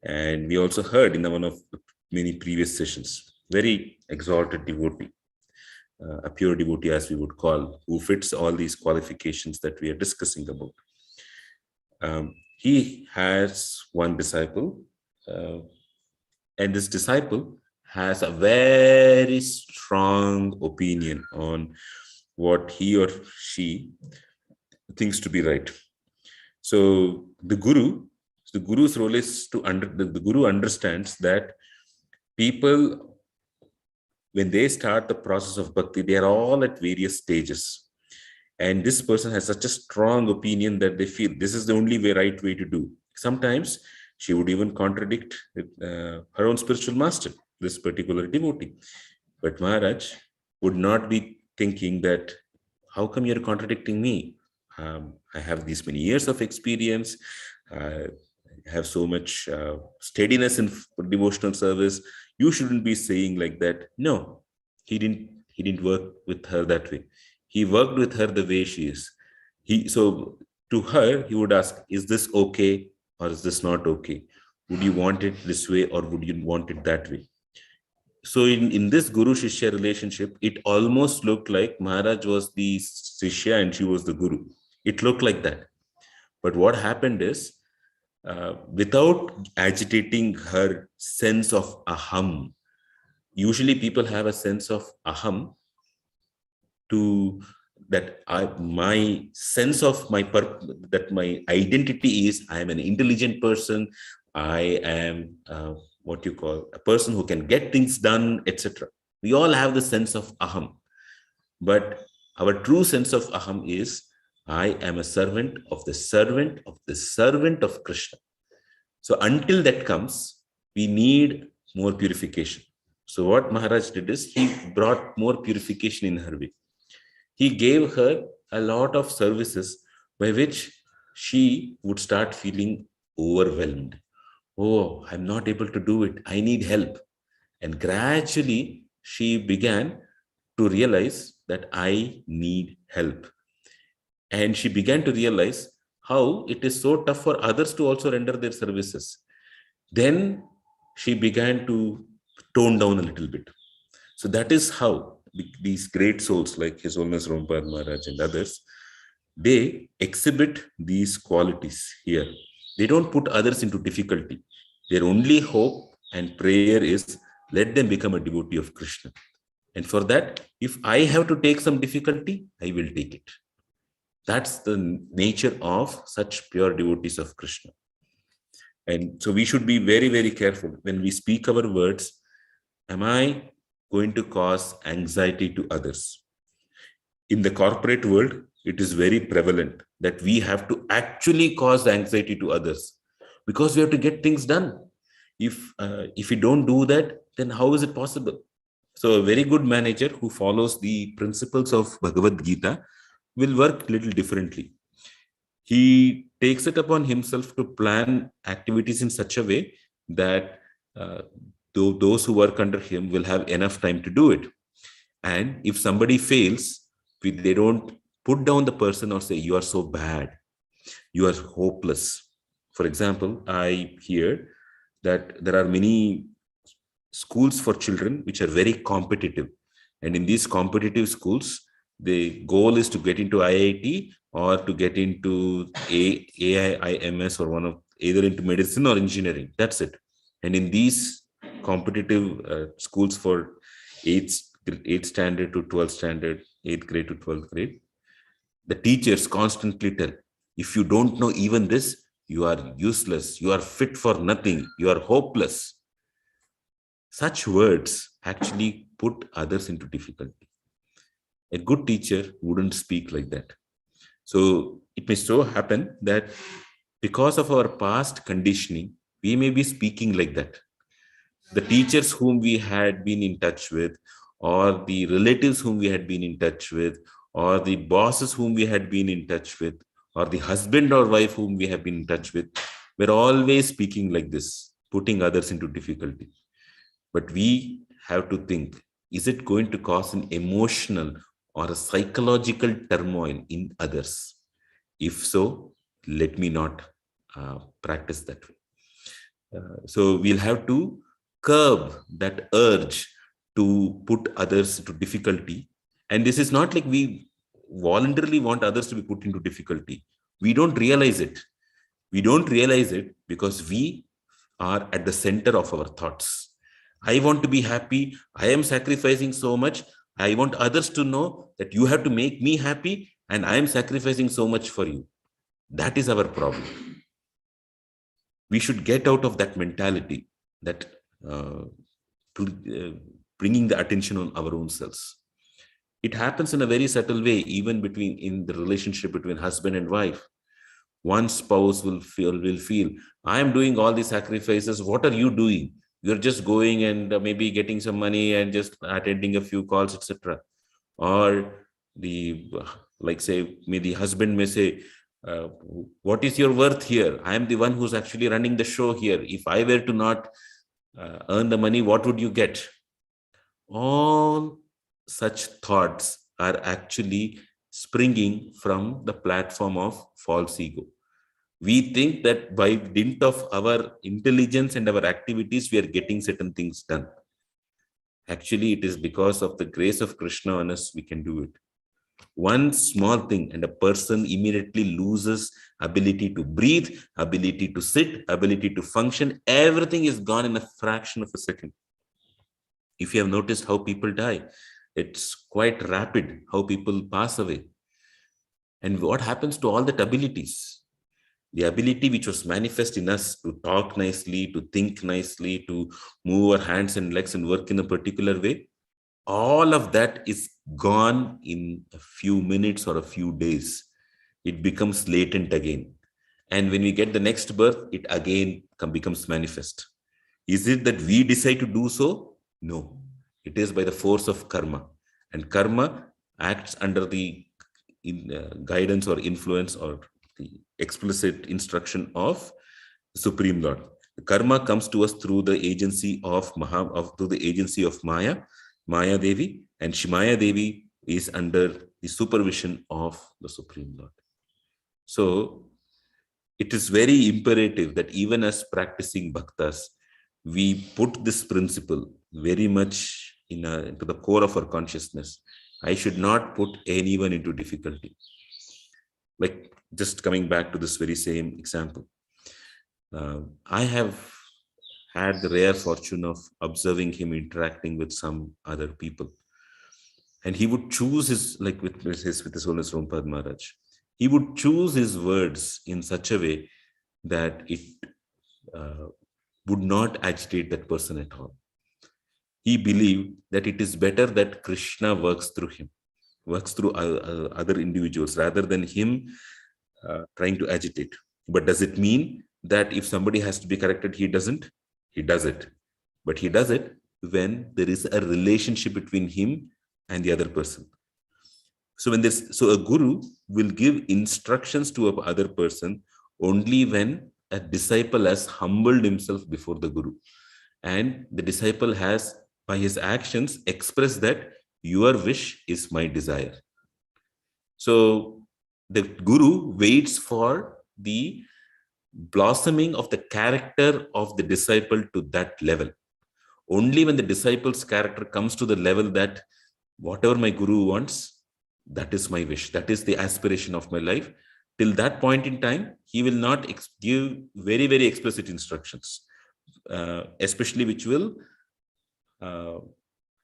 And we also heard in one of the many previous sessions, very exalted devotee. a pure devotee, as we would call, who fits all these qualifications that we are discussing about. He has one disciple, and this disciple has a very strong opinion on what he or she thinks to be right. So the guru's role is the guru understands that people, when they start the process of bhakti, they are all at various stages. And this person has such a strong opinion that they feel this is the only right way to do. Sometimes she would even contradict her own spiritual master, this particular devotee. But Maharaj would not be thinking that, how come you're contradicting me? I have these many years of experience. I have so much steadiness in devotional service. You shouldn't be saying like that. No, he didn't work with her that way. He worked with her the way she is. So to her, he would ask, is this okay or is this not okay? Would you want it this way or would you want it that way? So in this Guru-Shishya relationship, it almost looked like Maharaj was the Shishya and she was the Guru. It looked like that. But what happened is, without agitating her sense of aham, usually people have a sense of aham to that my sense of that my identity is I am an intelligent person, I am what you call a person who can get things done, etc. We all have the sense of aham, but our true sense of aham is I am a servant of the servant of the servant of Krishna. So until that comes, we need more purification. So what Maharaj did is he brought more purification in her way. He gave her a lot of services by which she would start feeling overwhelmed. Oh, I'm not able to do it. I need help. And gradually she began to realize that I need help. And she began to realize how it is so tough for others to also render their services. Then she began to tone down a little bit. So that is how these great souls like His Holiness Rompa Maharaj and others, they exhibit these qualities here. They don't put others into difficulty. Their only hope and prayer is, let them become a devotee of Krishna. And for that, if I have to take some difficulty, I will take it. That's the nature of such pure devotees of Krishna. And so we should be very, very careful when we speak our words. Am I going to cause anxiety to others? In the corporate world, it is very prevalent that we have to actually cause anxiety to others because we have to get things done. If we don't do that, then how is it possible? So a very good manager who follows the principles of Bhagavad Gita will work a little differently. He takes it upon himself to plan activities in such a way that those who work under him will have enough time to do it. And if somebody fails, they don't put down the person or say, you are so bad, you are hopeless. For example, I hear that there are many schools for children which are very competitive. And in these competitive schools, the goal is to get into IIT or to get into AIIMS or one of either into medicine or engineering. That's it. And in these competitive schools for 8th standard to 12th standard, 8th grade to 12th grade, the teachers constantly tell, if you don't know even this, you are useless, you are fit for nothing, you are hopeless. Such words actually put others into difficulty. A good teacher wouldn't speak like that. So it may so happen that because of our past conditioning, we may be speaking like that. The teachers whom we had been in touch with, or the relatives whom we had been in touch with, or the bosses whom we had been in touch with, or the husband or wife whom we have been in touch with, we're always speaking like this, putting others into difficulty. But we have to think, is it going to cause an emotional or a psychological turmoil in others? If so, let me not practice that way. So we'll have to curb that urge to put others into difficulty And this is not like we voluntarily want others to be put into difficulty. We don't realize it. We don't realize it because we are at the center of our thoughts. I want to be happy. I am sacrificing so much. I want others to know that you have to make me happy, and I am sacrificing so much for you. That is our problem. We should get out of that mentality, that uh, bringing the attention on our own selves. It happens in a very subtle way, even in the relationship between husband and wife. One spouse will feel, I am doing all these sacrifices. What are you doing? You're just going and maybe getting some money and just attending a few calls, etc. Or the husband may say, what is your worth here? I am the one who's actually running the show here. If I were to not earn the money, what would you get? All such thoughts are actually springing from the platform of false ego. We think that by dint of our intelligence and our activities, we are getting certain things done. Actually, it is because of the grace of Krishna on us, we can do it. One small thing and a person immediately loses ability to breathe, ability to sit, ability to function. Everything is gone in a fraction of a second. If you have noticed how people die, it's quite rapid how people pass away. And what happens to all that abilities? The ability which was manifest in us to talk nicely, to think nicely, to move our hands and legs and work in a particular way, all of that is gone in a few minutes or a few days. It becomes latent again. And when we get the next birth, it again becomes manifest. Is it that we decide to do so? No. It is by the force of karma. And karma acts under the guidance or influence or the explicit instruction of the Supreme Lord. The karma comes to us through the agency of Maya Devi, and Maya Devi is under the supervision of the Supreme Lord. So it is very imperative that even as practicing bhaktas, we put this principle very much into the core of our consciousness. I should not put anyone into difficulty. Like, just coming back to this very same example, I have had the rare fortune of observing him interacting with some other people. And he would choose with his Holiness Rompada Maharaj, he would choose his words in such a way that it would not agitate that person at all. He believed that it is better that Krishna works through him, works through other individuals rather than him trying to agitate. But does it mean that if somebody has to be corrected, he doesn't? He does it. But he does it when there is a relationship between him and the other person. So a guru will give instructions to a other person only when a disciple has humbled himself before the guru. And the disciple has, by his actions, expressed that your wish is my desire. So the guru waits for the blossoming of the character of the disciple to that level. Only when the disciple's character comes to the level that whatever my guru wants, that is my wish, that is the aspiration of my life. Till that point in time, he will not give very, very explicit instructions, especially which will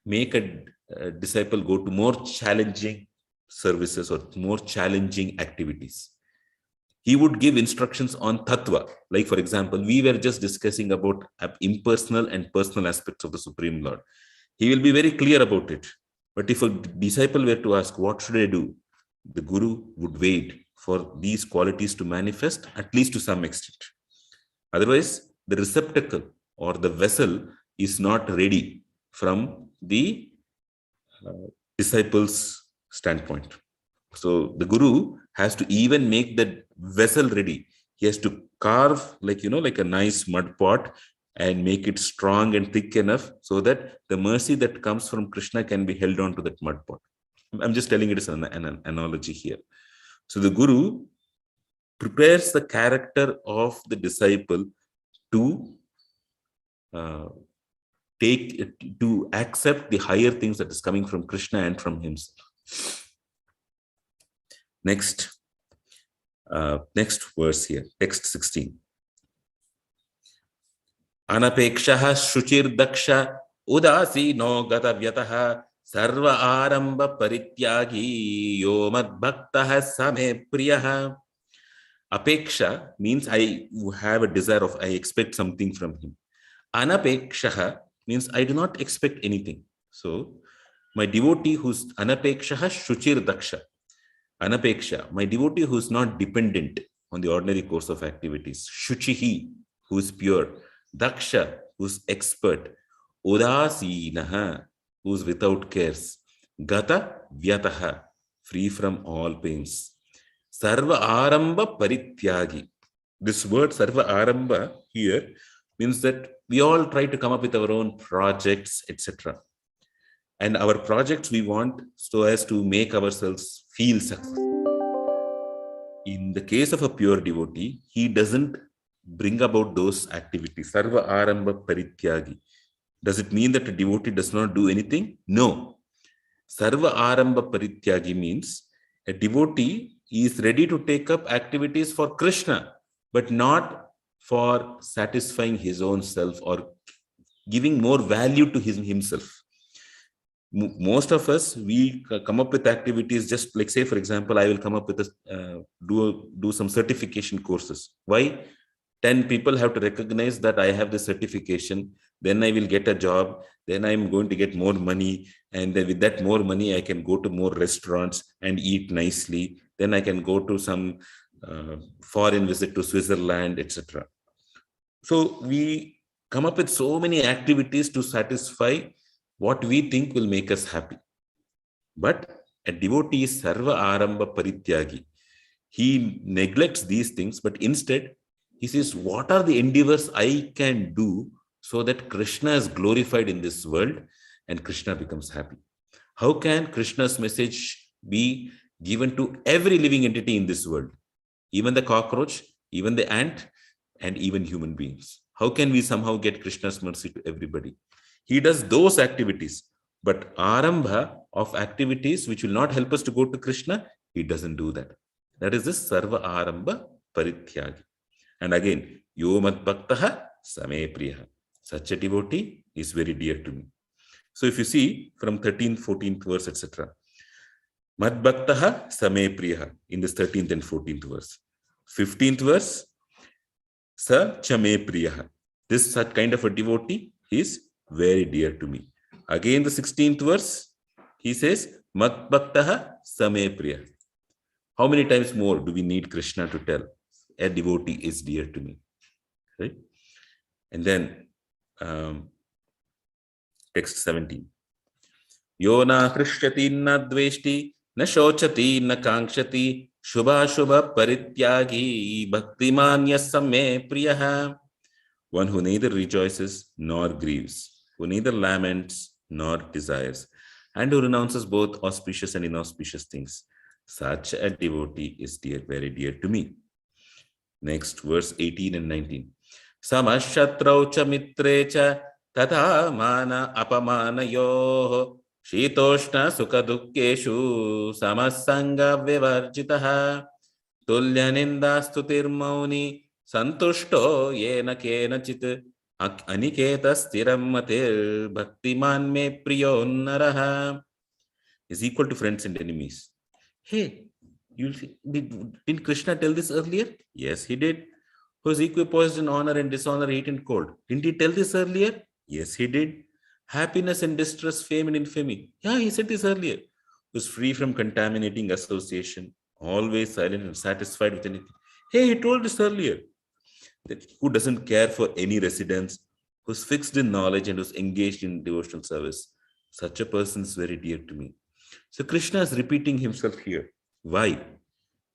make a disciple go to more challenging services or more challenging activities. He would give instructions on tattva. Like, for example, we were just discussing about impersonal and personal aspects of the Supreme Lord. He will be very clear about it. But if a disciple were to ask, what should I do? The guru would wait for these qualities to manifest, at least to some extent. Otherwise, the receptacle or the vessel is not ready from the disciple's standpoint. So the guru has to even make the vessel ready. He has to carve like a nice mud pot and make it strong and thick enough so that the mercy that comes from Krishna can be held on to that mud pot. I'm just telling it as an analogy here. So the guru prepares the character of the disciple to accept the higher things that is coming from Krishna and from himself. Next verse here, text 16. Anapekshah shuchir daksha udasino gatavyatah sarva aramba parityagi yo mad bhaktah same priyah. Apeksha means I have a desire of, I expect something from him. Anapeksha means I do not expect anything. So my devotee who's anapeksha shuchir daksha. Anapeksha, my devotee who is not dependent on the ordinary course of activities. Shuchihi, who is pure. Daksha, who is expert. Udasinaha, who is without cares. Gata vyataha, free from all pains. Sarva aramba parityagi. This word sarva aramba here means that we all try to come up with our own projects, etc. And our projects we want so as to make ourselves feel successful. In the case of a pure devotee, he doesn't bring about those activities. Sarva aramba parityagi. Does it mean that a devotee does not do anything? No. Sarva aramba parityagi means a devotee is ready to take up activities for Krishna, but not for satisfying his own self or giving more value to himself. Most of us, we come up with activities just like, say, for example, I will come up with do some certification courses. Why? 10 people have to recognize that I have the certification. Then I will get a job. Then I'm going to get more money. And then with that more money, I can go to more restaurants and eat nicely. Then I can go to some foreign visit to Switzerland, etc. So we come up with so many activities to satisfy what we think will make us happy. But a devotee is sarva aramba parityagi. He neglects these things, but instead he says, what are the endeavors I can do so that Krishna is glorified in this world and Krishna becomes happy? How can Krishna's message be given to every living entity in this world? Even the cockroach, even the ant, and even human beings. How can we somehow get Krishna's mercy to everybody? He does those activities, but arambha of activities which will not help us to go to Krishna, he doesn't do that. That is this sarva arambha parityagi. And again, yo mad bhaktaha same priyaha. Such a devotee is very dear to me. So if you see from 13th, 14th verse, etc. Mad bhaktaha same priyaha in this 13th and 14th verse. 15th verse, sa chame priyaha. This such kind of a devotee is very dear to me. Again, the 16th verse, he says, Mat bhaktaha same priya. How many times more do we need Krishna to tell a devotee is dear to me? Right? And then text 17. Yo na krishyati na dveshti na shochati na kankshati shubha shubha parityagi bhaktiman yasame priyaha. One who neither rejoices nor grieves, who neither laments nor desires, and who renounces both auspicious and inauspicious things. Such a devotee is very dear to me. Next, verse 18 and 19. Samashatrau cha mitre cha tata mana apamana yoho shitoshna sukha dukkeshu samasanga vivarjitaha tulyaninda stutir mauni santushto yena kenachit aniketa stiram matir bhaktiman me priyo naraha is equal to friends and enemies. Hey, didn't Krishna tell this earlier? Yes, he did. Who's equipoised in honor and dishonor, heat and cold? Didn't he tell this earlier? Yes, he did. Happiness and distress, fame and infamy. Yeah, he said this earlier. Who's free from contaminating association, always silent and satisfied with anything. Hey, he told this earlier. That who doesn't care for any residence, who's fixed in knowledge and who's engaged in devotional service. Such a person is very dear to me. So Krishna is repeating himself here. Why?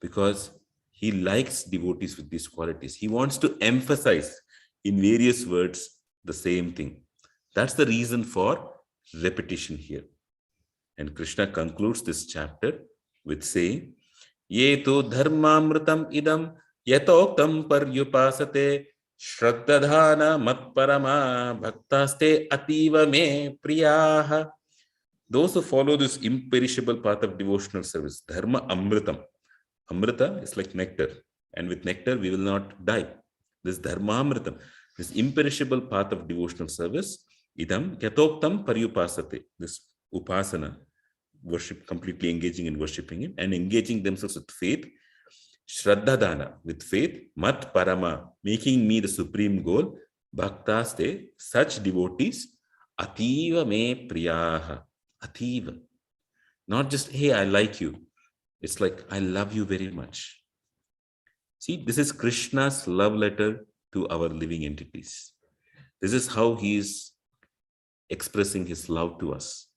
Because he likes devotees with these qualities. He wants to emphasize in various words the same thing. That's the reason for repetition here. And Krishna concludes this chapter with saying, Ye tu dharmamritam idam yatoktam paryupasate shraddhadhana matparama bhaktaste ativa me priyaha. those who follow this imperishable path of devotional service, dharma amritam. Amrita is like nectar, and with nectar we will not die. This dharma amritam, this imperishable path of devotional service, idam yatoktam paryupasate, this upasana, worship, completely engaging in worshipping him and engaging themselves with faith, shraddhadana, with faith, mat parama, making me the supreme goal, bhaktaste, such devotees, ativa me priyaha, ativa. Not just, hey, I like you. It's like, I love you very much. See, this is Krishna's love letter to our living entities. This is how he is expressing his love to us.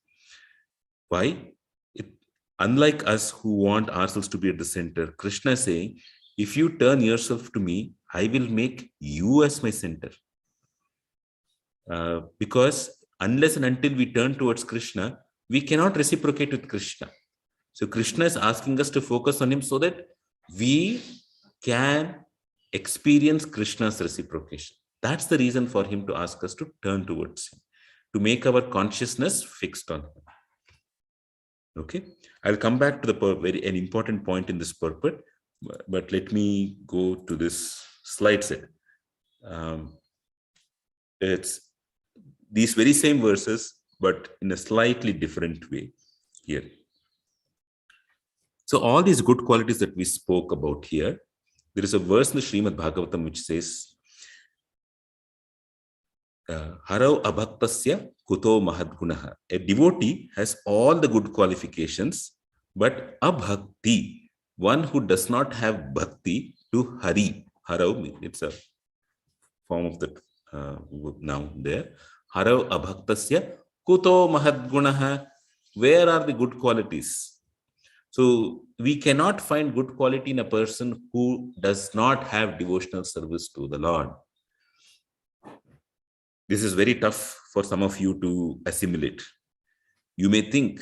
Why? Unlike us who want ourselves to be at the center, Krishna is saying, if you turn yourself to me, I will make you as my center. Because unless and until we turn towards Krishna, we cannot reciprocate with Krishna. So Krishna is asking us to focus on him so that we can experience Krishna's reciprocation. That's the reason for him to ask us to turn towards him, to make our consciousness fixed on him. Okay, I'll come back to an important point in this purport, but let me go to this slide set. It's these very same verses, but in a slightly different way here. So all these good qualities that we spoke about here, there is a verse in the Srimad Bhagavatam which says, Harau abhaktasya kuto mahadgunaha. A devotee has all the good qualifications, but abhakti, one who does not have bhakti to Hari. Harau, it's a form of the noun there. Harau abhaktasya kuto mahadgunaha. Where are the good qualities? So we cannot find good quality in a person who does not have devotional service to the Lord. This is very tough for some of you to assimilate. You may think,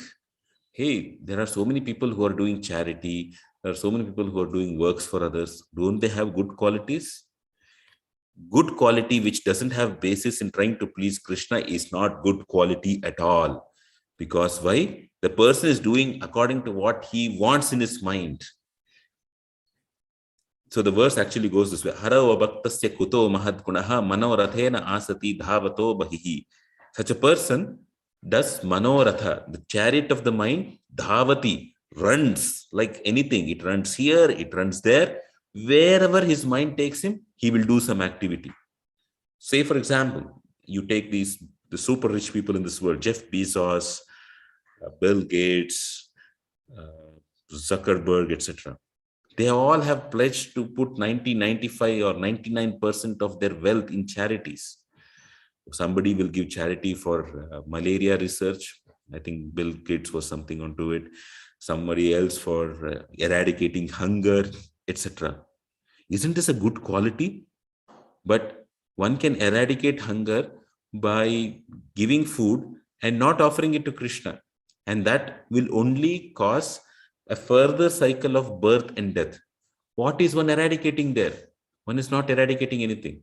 hey, there are so many people who are doing charity. There are so many people who are doing works for others. Don't they have good qualities? Good quality which doesn't have basis in trying to please Krishna is not good quality at all. Because why? The person is doing according to what he wants in his mind. So the verse actually goes this way. Harau abhaktasya kuto mahadgunaha manorathena asati dhavato bahihi. Such a person does manoratha, the chariot of the mind, dhavati, runs like anything. It runs here, it runs there. Wherever his mind takes him, he will do some activity. Say, for example, you take the super rich people in this world, Jeff Bezos, Bill Gates, Zuckerberg, etc. They all have pledged to put 90, 95 or 99% of their wealth in charities. Somebody will give charity for malaria research. I think Bill Gates was something onto it. Somebody else for eradicating hunger, etc. Isn't this a good quality? But one can eradicate hunger by giving food and not offering it to Krishna. And that will only cause a further cycle of birth and death. What is one eradicating there? One is not eradicating anything.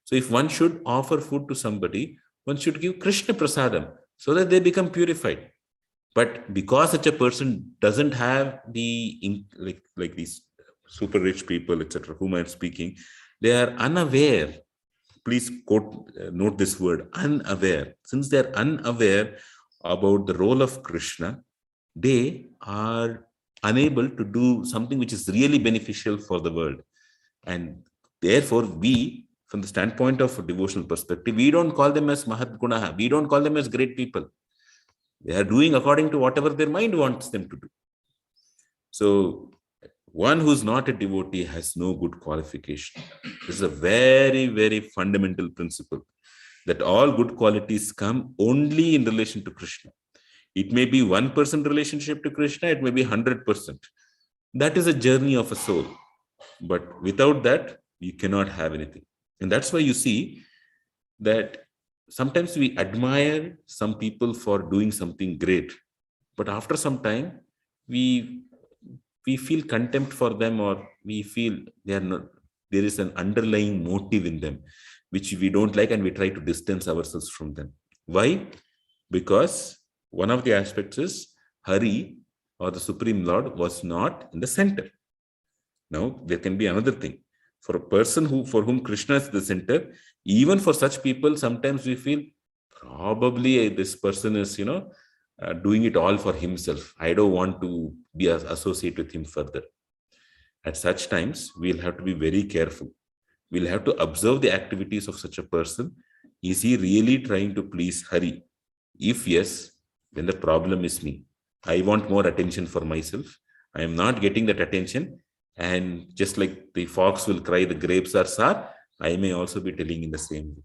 So if one should offer food to somebody, one should give Krishna prasadam so that they become purified. But because such a person doesn't have the, like these super rich people, etc., whom I'm speaking, they are unaware. Please note this word, unaware. Since they're unaware about the role of Krishna, they are unable to do something which is really beneficial for the world. And therefore, we, from the standpoint of a devotional perspective, we don't call them as Mahadgunaha. We don't call them as great people. They are doing according to whatever their mind wants them to do. So, one who's not a devotee has no good qualification. This is a very, very fundamental principle, that all good qualities come only in relation to Krishna. It may be 1% relationship to Krishna, it may be 100%. That is a journey of a soul. But without that, you cannot have anything. And that's why you see that sometimes we admire some people for doing something great. But after some time, we feel contempt for them, or we feel there is an underlying motive in them, which we don't like, and we try to distance ourselves from them. Why? Because One of the aspects is Hari, or the Supreme Lord, was not in the center. Now, there can be another thing. For a person for whom Krishna is the center, even for such people, sometimes we feel probably this person is, doing it all for himself. I don't want to be associated with him further. At such times, we'll have to be very careful. We'll have to observe the activities of such a person. Is he really trying to please Hari? If yes, then the problem is me. I want more attention for myself. I am not getting that attention. And just like the fox will cry, the grapes are sour, I may also be telling in the same way.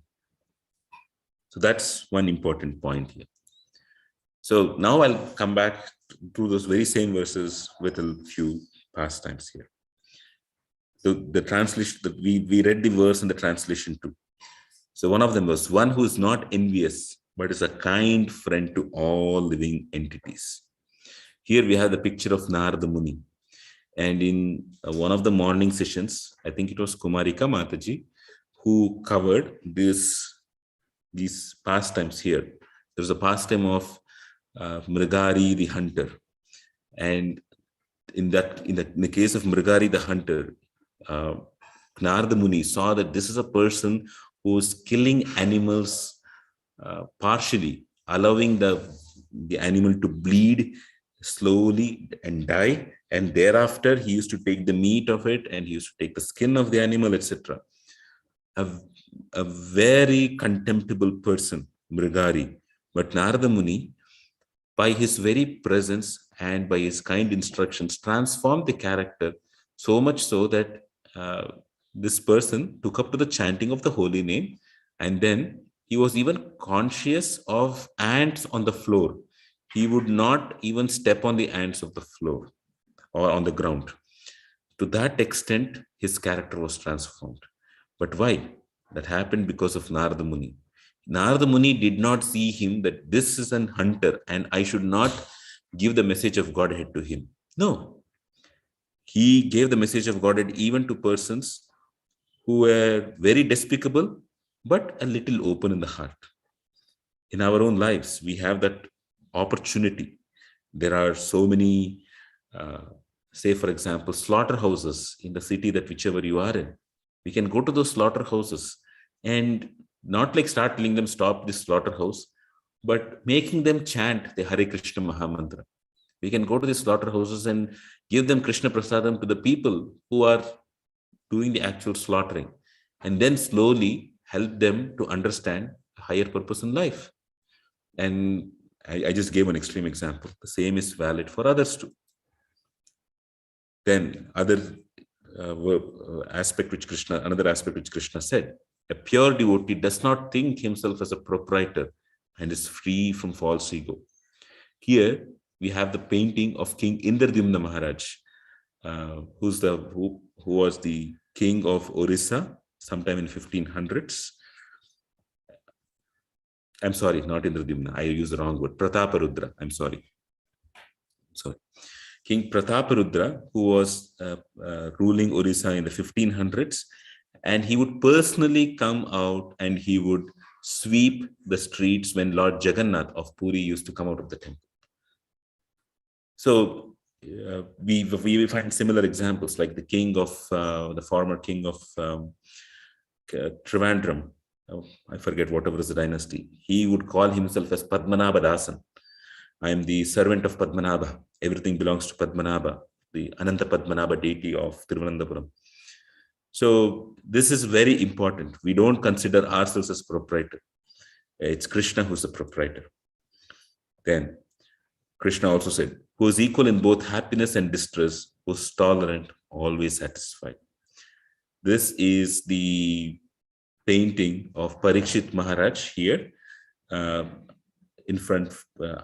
So that's one important point here. So now I'll come back to those very same verses with a few pastimes here. So the translation, we read the verse and the translation too. So one of them was, one who is not envious, but is a kind friend to all living entities. Here we have the picture of Narada Muni. And in one of the morning sessions, I think it was Kumarika Mataji who covered these pastimes here. There was a pastime of Mrigari the hunter. And in the case of Mrigari the hunter, Narada Muni saw that this is a person who is killing animals partially, allowing the animal to bleed slowly and die, and thereafter he used to take the meat of it and he used to take the skin of the animal, etc. A very contemptible person, Mrigari. But Narada Muni, by his very presence and by his kind instructions, transformed the character so much so that this person took up to the chanting of the holy name, and then he was even conscious of ants on the floor. He would not even step on the ants of the floor or on the ground. To that extent, his character was transformed. But why? That happened because of Narada Muni. Narada Muni did not see him that this is an hunter and I should not give the message of Godhead to him. No. He gave the message of Godhead even to persons who were very despicable, but a little open in the heart. In our own lives, we have that opportunity. There are so many, say for example, slaughterhouses in the city that whichever you are in. We can go to those slaughterhouses and not like start telling them stop this slaughterhouse, but making them chant the Hare Krishna Mahamantra. We can go to the slaughterhouses and give them Krishna Prasadam to the people who are doing the actual slaughtering, and then slowly help them to understand a higher purpose in life. And I just gave an extreme example. The same is valid for others too. Then another aspect which Krishna said, a pure devotee does not think himself as a proprietor and is free from false ego. Here we have the painting of King Indradyumna Maharaj, who was the king of Orissa sometime in 1500s. I'm sorry, not Indradyumna. I used the wrong word. Prataparudra. I'm sorry. King Prataparudra, who was ruling Orissa in the 1500s, and he would personally come out and he would sweep the streets when Lord Jagannath of Puri used to come out of the temple. So we find similar examples like the king of the former king of Trivandrum. I forget whatever is the dynasty. He would call himself as Padmanabha Dasan. I am the servant of Padmanabha. Everything belongs to Padmanabha, the Ananta Padmanabha deity of Thiruvananthapuram. So this is very important. We don't consider ourselves as proprietor. It's Krishna who's the proprietor. Then Krishna also said, who is equal in both happiness and distress, who's tolerant, always satisfied. This is the painting of Parikshit Maharaj here in front,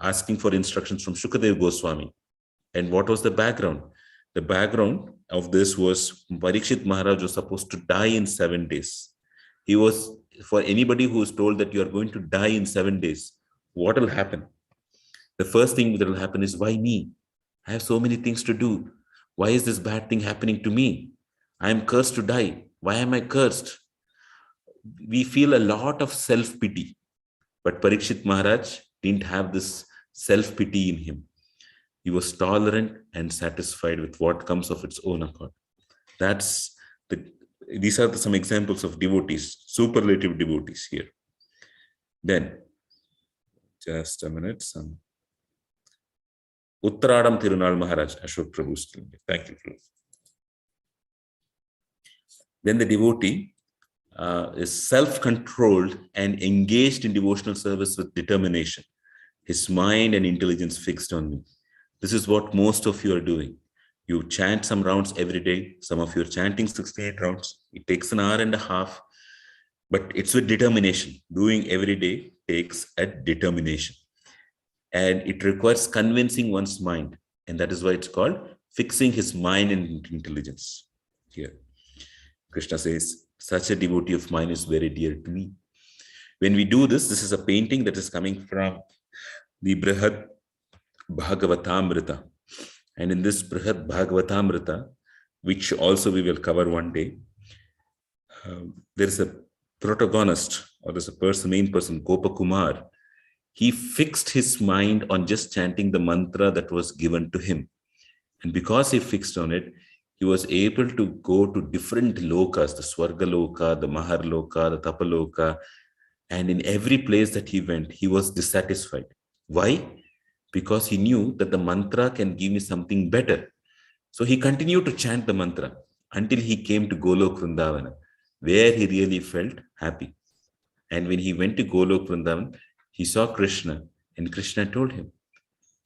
asking for instructions from Shukadev Goswami. And what was the background? The background of this was Parikshit Maharaj was supposed to die in 7 days. He was, for anybody who is told that you are going to die in 7 days, what will happen? The first thing that will happen is, why me? I have so many things to do. Why is this bad thing happening to me? I am cursed to die. Why am I cursed? We feel a lot of self-pity. But Parikshit Maharaj didn't have this self-pity in him. He was tolerant and satisfied with what comes of its own accord. These are some examples of devotees, superlative devotees here. Then, just a minute, some Uttaradam Tirunal Maharaj, Ashok Prabhu. Thank you, Prabhu. Then the devotee is self-controlled and engaged in devotional service with determination. His mind and intelligence fixed on me. This is what most of you are doing. You chant some rounds every day. Some of you are chanting 68 rounds. It takes an hour and a half, but it's with determination. Doing every day takes a determination. And it requires convincing one's mind. And that is why it's called fixing his mind and intelligence. Here, Krishna says, such a devotee of mine is very dear to me. When we do this, this is a painting that is coming from the Brihad Bhagavatamrita. And in this Brihad Bhagavatamrita, which also we will cover one day, there is a protagonist, or there's a main person, Gopakumar. He fixed his mind on just chanting the mantra that was given to him. And because he fixed on it, he was able to go to different lokas, the Swarga Loka, the Mahar Loka, the Tapa Loka. And in every place that he went, he was dissatisfied. Why? Because he knew that the mantra can give me something better. So he continued to chant the mantra until he came to Golok Vrindavana, where he really felt happy. And when he went to Golok Vrindavan, he saw Krishna, and Krishna told him,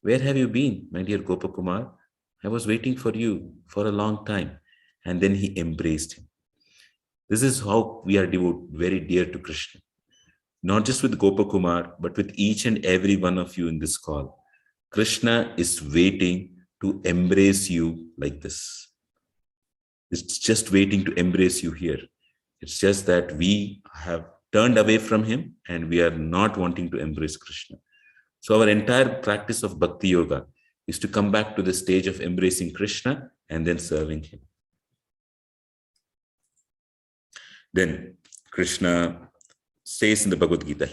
"Where have you been, my dear Gopakumar? I was waiting for you for a long time." And then he embraced him. This is how we are very dear to Krishna. Not just with Gopakumar, but with each and every one of you in this call. Krishna is waiting to embrace you like this. It's just waiting to embrace you here. It's just that we have turned away from him and we are not wanting to embrace Krishna. So our entire practice of Bhakti Yoga is to come back to the stage of embracing Krishna and then serving him. Then Krishna says in the Bhagavad Gita,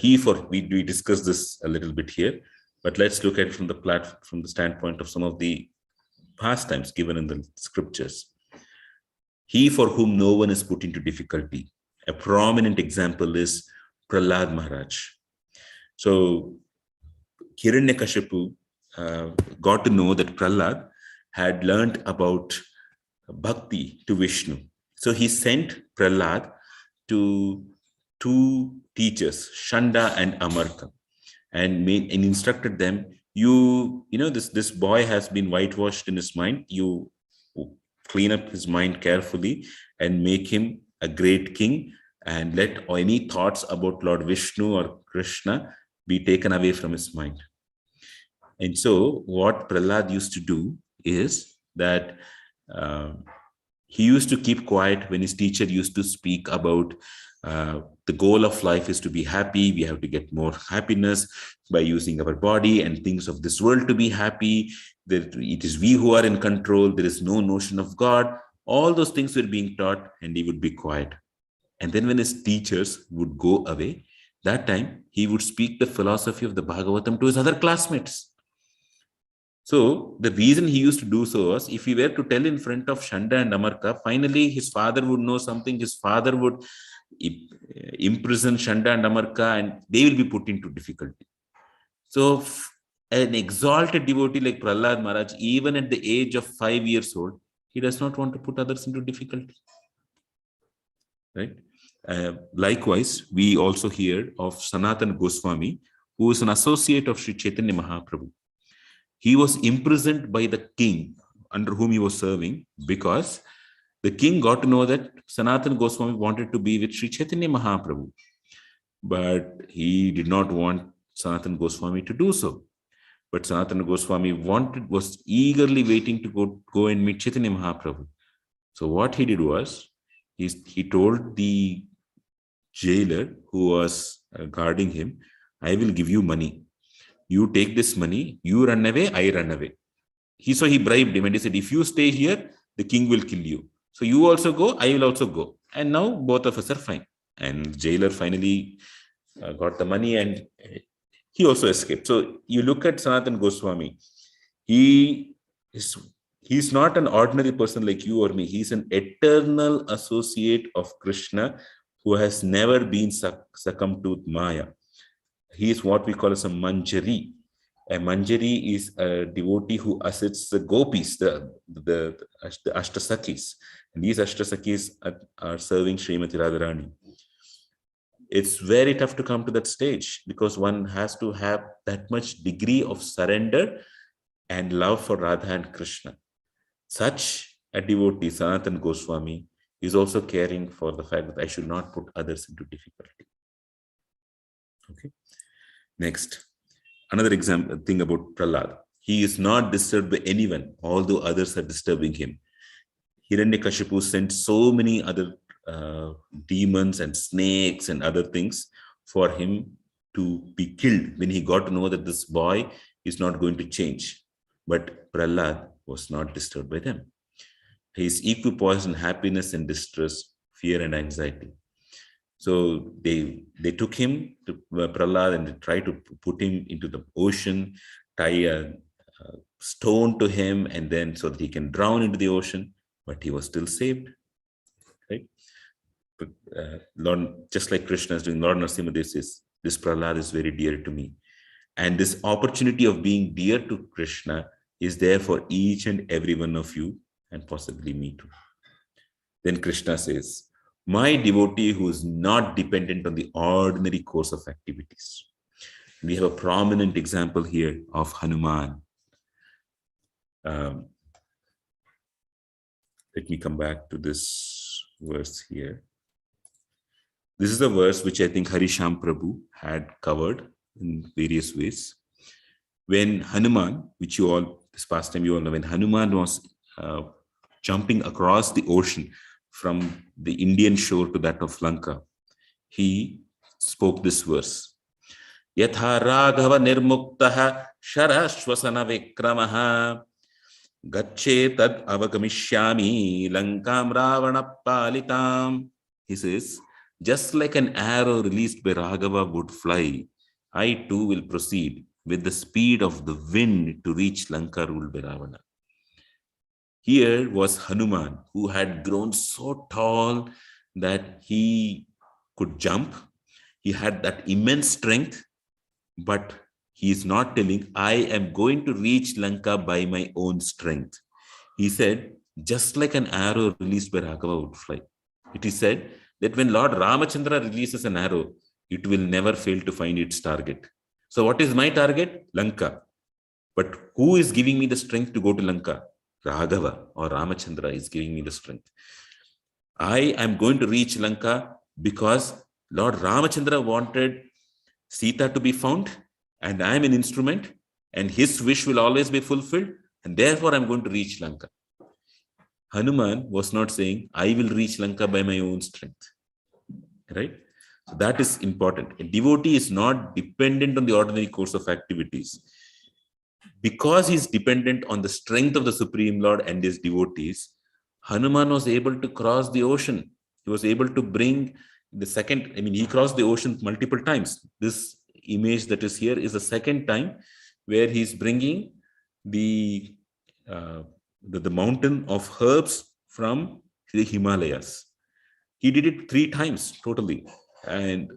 we discussed this a little bit here, but let's look at it from the standpoint of some of the pastimes given in the scriptures. He for whom no one is put into difficulty. A prominent example is Prahlad Maharaj. So Hiranyakashipu got to know that Prahlad had learnt about bhakti to Vishnu. So he sent Prahlad to two teachers, Shanda and Amarka, and instructed them, this boy has been whitewashed in his mind. You clean up his mind carefully and make him a great king, and let any thoughts about Lord Vishnu or Krishna be taken away from his mind. And so what Prahlad used to do is that he used to keep quiet when his teacher used to speak about the goal of life is to be happy. We have to get more happiness by using our body and things of this world to be happy. That it is we who are in control. There is no notion of God. All those things were being taught, and he would be quiet. And then when his teachers would go away, that time he would speak the philosophy of the Bhagavatam to his other classmates. So the reason he used to do so was, if he were to tell in front of Shanda and Amarka, finally his father would know something. His father would imprison Shanda and Amarka, and they will be put into difficulty. So an exalted devotee like Prahlad Maharaj, even at the age of 5 years old, he does not want to put others into difficulty. Right? Likewise, we also hear of Sanatana Goswami, who is an associate of Sri Chaitanya Mahaprabhu. He was imprisoned by the king under whom he was serving, because the king got to know that Sanatana Goswami wanted to be with Sri Chaitanya Mahaprabhu. But he did not want Sanatana Goswami to do so. But Sanatana Goswami was eagerly waiting to go and meet Chaitanya Mahaprabhu. So what he did was, he told the jailer who was guarding him, "I will give you money. You take this money, you run away, I run away." So he bribed him and he said, "If you stay here, the king will kill you. So you also go, I will also go. And now both of us are fine." And the jailer finally got the money, and he also escaped. So you look at Sanatan Goswami, he is he's not an ordinary person like you or me. He's an eternal associate of Krishna who has never been succumbed to Maya. He is what we call as a manjari. A manjari is a devotee who assists the gopis, the ashtasakis. And these ashtasakis are serving Srimati Radharani. It's very tough to come to that stage because one has to have that much degree of surrender and love for Radha and Krishna. Such a devotee, Sanatan Goswami, is also caring for the fact that I should not put others into difficulty. Okay. Next, another example thing about Prahlad. He is not disturbed by anyone, although others are disturbing him. Hiranyakashipu sent so many other demons and snakes and other things for him to be killed when he got to know that this boy is not going to change. But Prahlad was not disturbed by them. He is equipoised in happiness and distress, fear and anxiety. So they took him to Prahlad and they tried to put him into the ocean, tie a stone to him, and then so that he can drown into the ocean, but he was still saved. Right? But, Lord, just like Krishna is doing, Lord Narasimha says, this Prahlad is very dear to me. And this opportunity of being dear to Krishna is there for each and every one of you, and possibly me too. Then Krishna says, my devotee who is not dependent on the ordinary course of activities. We have a prominent example here of Hanuman. Let me come back to this verse here. This is a verse which I think Harisham Prabhu had covered in various ways. When Hanuman, which you all, this past time you all know, when Hanuman was jumping across the ocean from the Indian shore to that of Lanka, he spoke this verse. Yatha Raghava nirmuktaha sharashvasana vikramaha gacche tad avagamishyami lankam ravana palitam. He says, just like an arrow released by Raghava would fly, I too will proceed with the speed of the wind to reach Lanka ruled by Ravana. Here was Hanuman, who had grown so tall that he could jump. He had that immense strength, but he is not telling, I am going to reach Lanka by my own strength. He said, just like an arrow released by Raghava would fly. It is said that when Lord Ramachandra releases an arrow, it will never fail to find its target. So what is my target? Lanka. But who is giving me the strength to go to Lanka? Raghava or Ramachandra is giving me the strength. I am going to reach Lanka because Lord Ramachandra wanted Sita to be found, and I am an instrument, and his wish will always be fulfilled, and therefore I am going to reach Lanka. Hanuman was not saying, I will reach Lanka by my own strength. Right? So that is important. A devotee is not dependent on the ordinary course of activities. Because he is dependent on the strength of the Supreme Lord and his devotees, Hanuman was able to cross the ocean. He was able to bring the second, he crossed the ocean multiple times. This image that is here is the second time where he's bringing the mountain of herbs from the Himalayas. He did it 3 times totally. And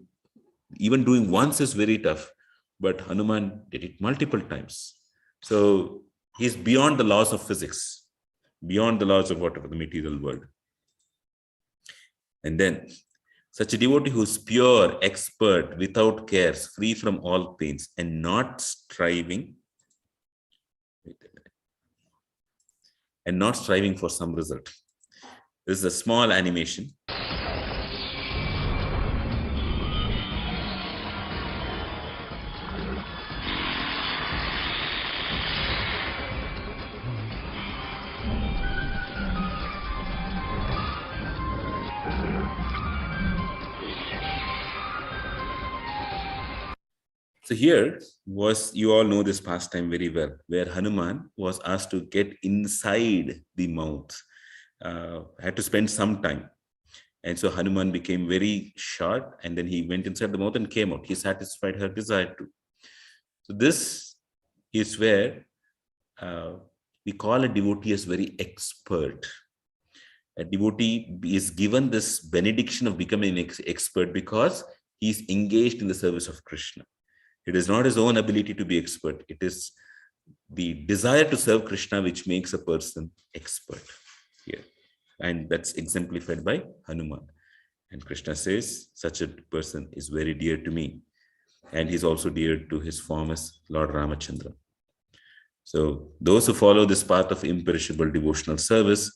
even doing once is very tough. But Hanuman did it multiple times. So he's beyond the laws of physics, beyond the laws of whatever the material world. And then such a devotee who is pure, expert, without cares, free from all pains, and not striving, for some result. This is a small animation. So here was, you all know this pastime very well, where Hanuman was asked to get inside the mouth, had to spend some time. And so Hanuman became very short, and then he went inside the mouth and came out. He satisfied her desire too. So this is where we call a devotee as very expert. A devotee is given this benediction of becoming an expert because he is engaged in the service of Krishna. It is not his own ability to be expert. It is the desire to serve Krishna which makes a person expert here. And that's exemplified by Hanuman. And Krishna says, such a person is very dear to me. And he's also dear to his form as Lord Ramachandra. So those who follow this path of imperishable devotional service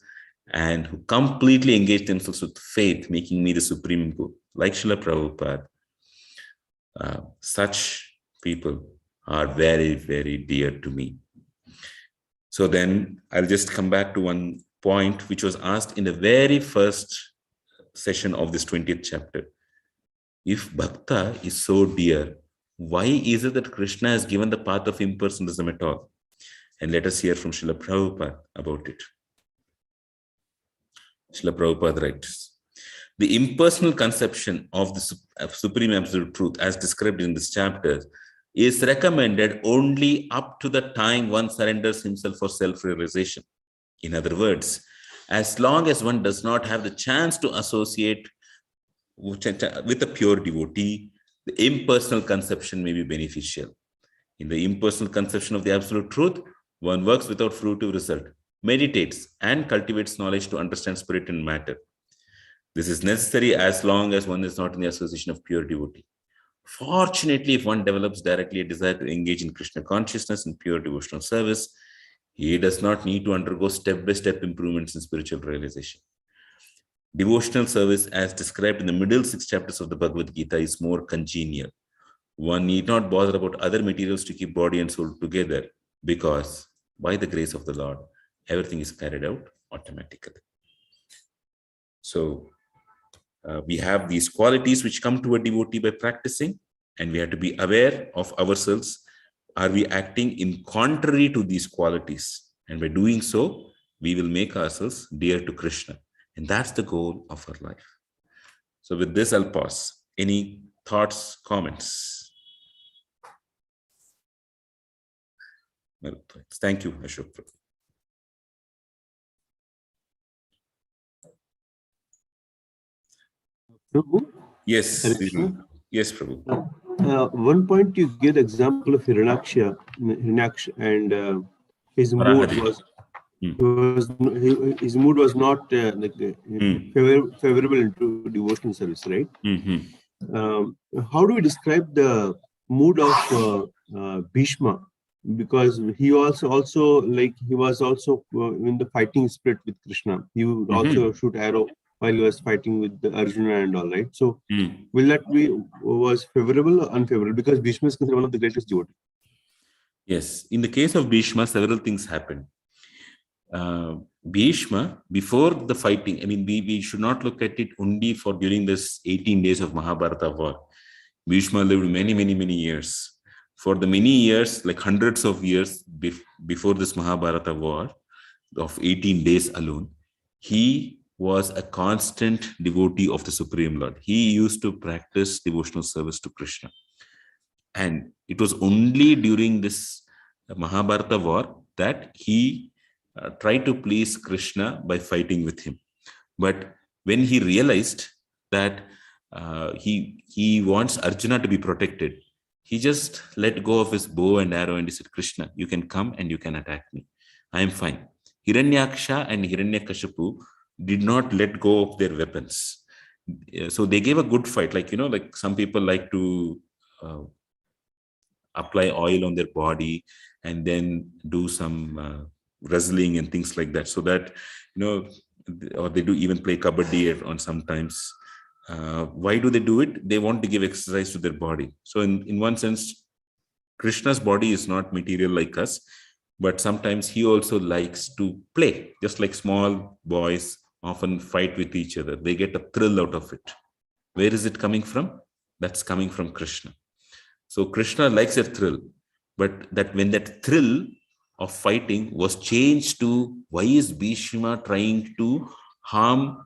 and who completely engage themselves with faith, making me the supreme good, like Srila Prabhupada, such people are very, very dear to me. So then I'll just come back to one point which was asked in the very first session of this 20th chapter. If Bhakta is so dear, why is it that Krishna has given the path of impersonalism at all? And let us hear from Srila Prabhupada about it. Srila Prabhupada writes, the impersonal conception of the Supreme Absolute Truth as described in this chapter is recommended only up to the time one surrenders himself for self-realization. In other words, as long as one does not have the chance to associate with a pure devotee, the impersonal conception may be beneficial. In the impersonal conception of the Absolute Truth, one works without fruitive result, meditates, and cultivates knowledge to understand spirit and matter. This is necessary as long as one is not in the association of pure devotee. Fortunately, if one develops directly a desire to engage in Krishna consciousness and pure devotional service, he does not need to undergo step-by-step improvements in spiritual realization. Devotional service, as described in the middle 6 chapters of the Bhagavad Gita, is more congenial. One need not bother about other materials to keep body and soul together, because by the grace of the Lord, everything is carried out automatically. So we have these qualities which come to a devotee by practicing, and we have to be aware of ourselves. Are we acting in contrary to these qualities? And by doing so, we will make ourselves dear to Krishna. And that's the goal of our life. So with this, I'll pause. Any thoughts, comments? Thank you, Ashok. Prabhu? Yes. Yes, Prabhu. One point you give the example of Hiranyaksha, and his mood was his mood was not favorable into devotional service, right? How do we describe the mood of Bhishma? Because he was also in the fighting spirit with Krishna. He would also shoot arrow while he was fighting with the Arjuna and all, right? So will that be was favorable or unfavorable? Because Bhishma is considered one of the greatest devotees. Yes. In the case of Bhishma, several things happened. Bhishma, before the fighting, I mean, we should not look at it only for during this 18 days of Mahabharata war. Bhishma lived many, many, many years. For the many years, like hundreds of years before this Mahabharata war of 18 days alone, he was a constant devotee of the Supreme Lord. He used to practice devotional service to Krishna. And it was only during this Mahabharata war that he tried to please Krishna by fighting with him. But when he realized that he wants Arjuna to be protected, he just let go of his bow and arrow and he said, Krishna, you can come and you can attack me. I am fine. Hiranyaksha and Hiranyakashipu did not let go of their weapons. So they gave a good fight. Like some people like to apply oil on their body and then do some wrestling and things like that. So that, or they do even play kabaddi on sometimes. Why do they do it? They want to give exercise to their body. So in one sense, Krishna's body is not material like us, but sometimes he also likes to play, just like small boys often fight with each other. They get a thrill out of it. Where is it coming from? That's coming from Krishna. So Krishna likes a thrill, but that when that thrill of fighting was changed to why is Bhishma trying to harm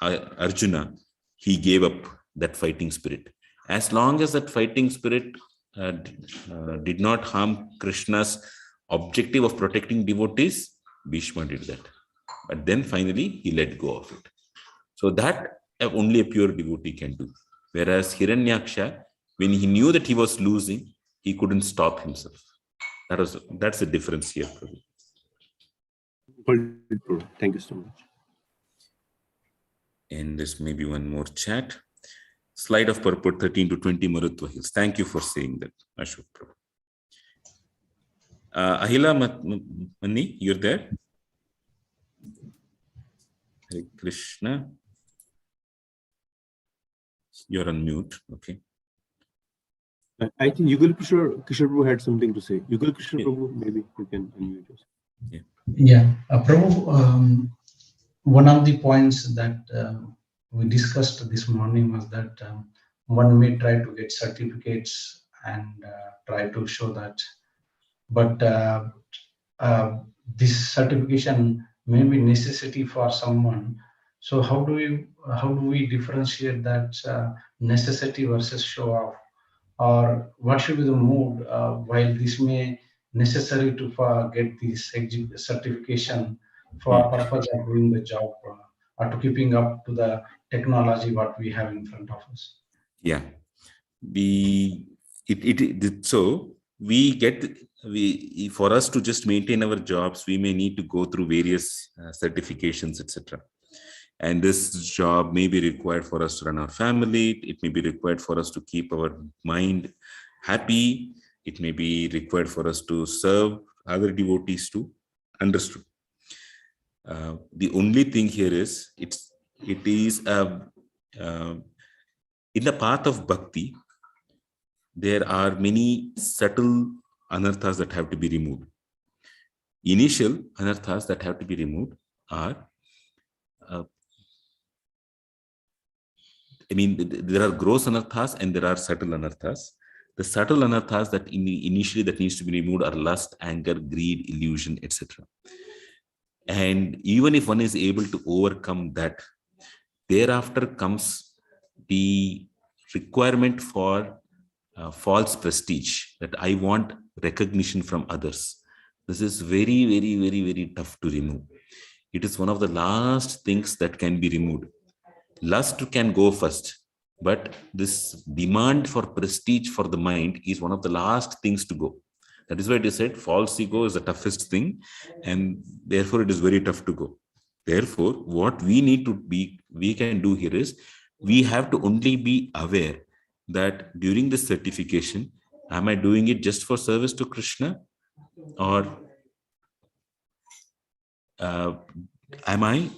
Arjuna, he gave up that fighting spirit. As long as that fighting spirit did not harm Krishna's objective of protecting devotees, Bhishma did that. But then finally he let go of it. So that only a pure devotee can do. Whereas Hiranyaksha, when he knew that he was losing, he couldn't stop himself. That's the difference here, Prabhu. Thank you so much. And there's maybe one more chat. Slide of purport 13 to 20 Marutva Hills. Thank you for saying that, Ashok Prabhu. Ahila Mani, you're there? Hare Krishna. You're on mute. Okay. I think Yugal Kishore Prabhu had something to say. Yugal Kishore Prabhu, maybe you can unmute us. Yeah, Prabhu, one of the points that we discussed this morning was that one may try to get certificates and try to show that, but this certification may be necessity for someone. So how do we differentiate that necessity versus show off, or what should be the mood while this may necessary to get this certification for purpose of doing the job or to keeping up to the technology what we have in front of us? Yeah, for us to just maintain our jobs, we may need to go through various certifications, etc. And this job may be required for us to run our family. It may be required for us to keep our mind happy. It may be required for us to serve other devotees too. Understood. The only thing here is it is in the path of bhakti, there are many subtle anarthas that have to be removed. Initial anarthas that have to be removed are there are gross anarthas and there are subtle anarthas. The subtle anarthas that initially that needs to be removed are lust, anger, greed, illusion, etc. And even if one is able to overcome that, thereafter comes the requirement for false prestige, that I want recognition from others. This is very, very, very, very tough to remove. It is one of the last things that can be removed. Lust can go first, but this demand for prestige for the mind is one of the last things to go. That is why it is said false ego is the toughest thing, and therefore it is very tough to go. Therefore, what we can do here is we have to only be aware that during this certification, am I doing it just for service to Krishna, or am I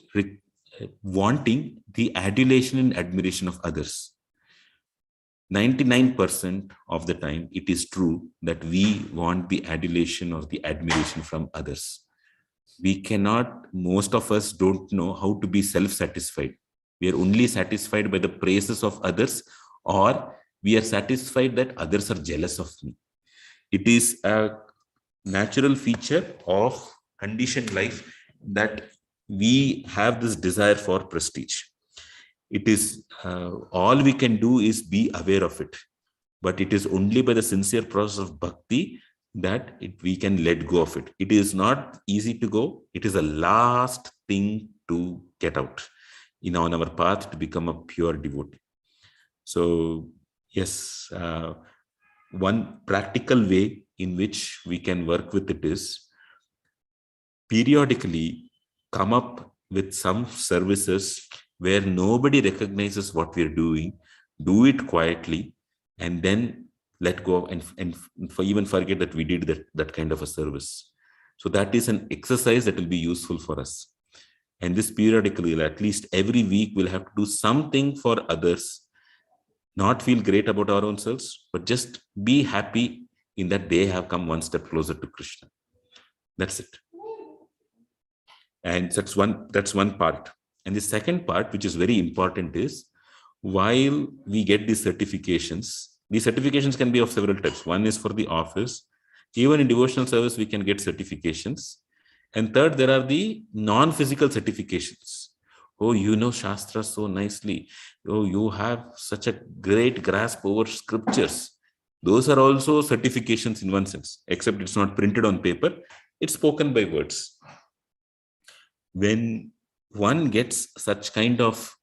wanting the adulation and admiration of others? 99% of the time, it is true that we want the adulation or the admiration from others. We cannot, most of us don't know how to be self-satisfied. We are only satisfied by the praises of others, or we are satisfied that others are jealous of me. It is a natural feature of conditioned life that we have this desire for prestige. It is all we can do is be aware of it, but it is only by the sincere process of bhakti that we can let go of it. It is not easy to go. It is a last thing to get out on our path to become a pure devotee. So yes, one practical way in which we can work with it is periodically come up with some services where nobody recognizes what we're doing, do it quietly, and then let go and even forget that we did that kind of a service. So that is an exercise that will be useful for us. And this periodically, at least every week, we'll have to do something for others, not feel great about our own selves, but just be happy in that they have come one step closer to Krishna. That's it. And that's one part. And the second part, which is very important, is while we get these certifications can be of several types. One is for the office. Even in devotional service, we can get certifications. And third, there are the non-physical certifications. Oh, you know Shastra so nicely. Oh, you have such a great grasp over scriptures. Those are also certifications in one sense, except it's not printed on paper, it's spoken by words. When one gets such kind of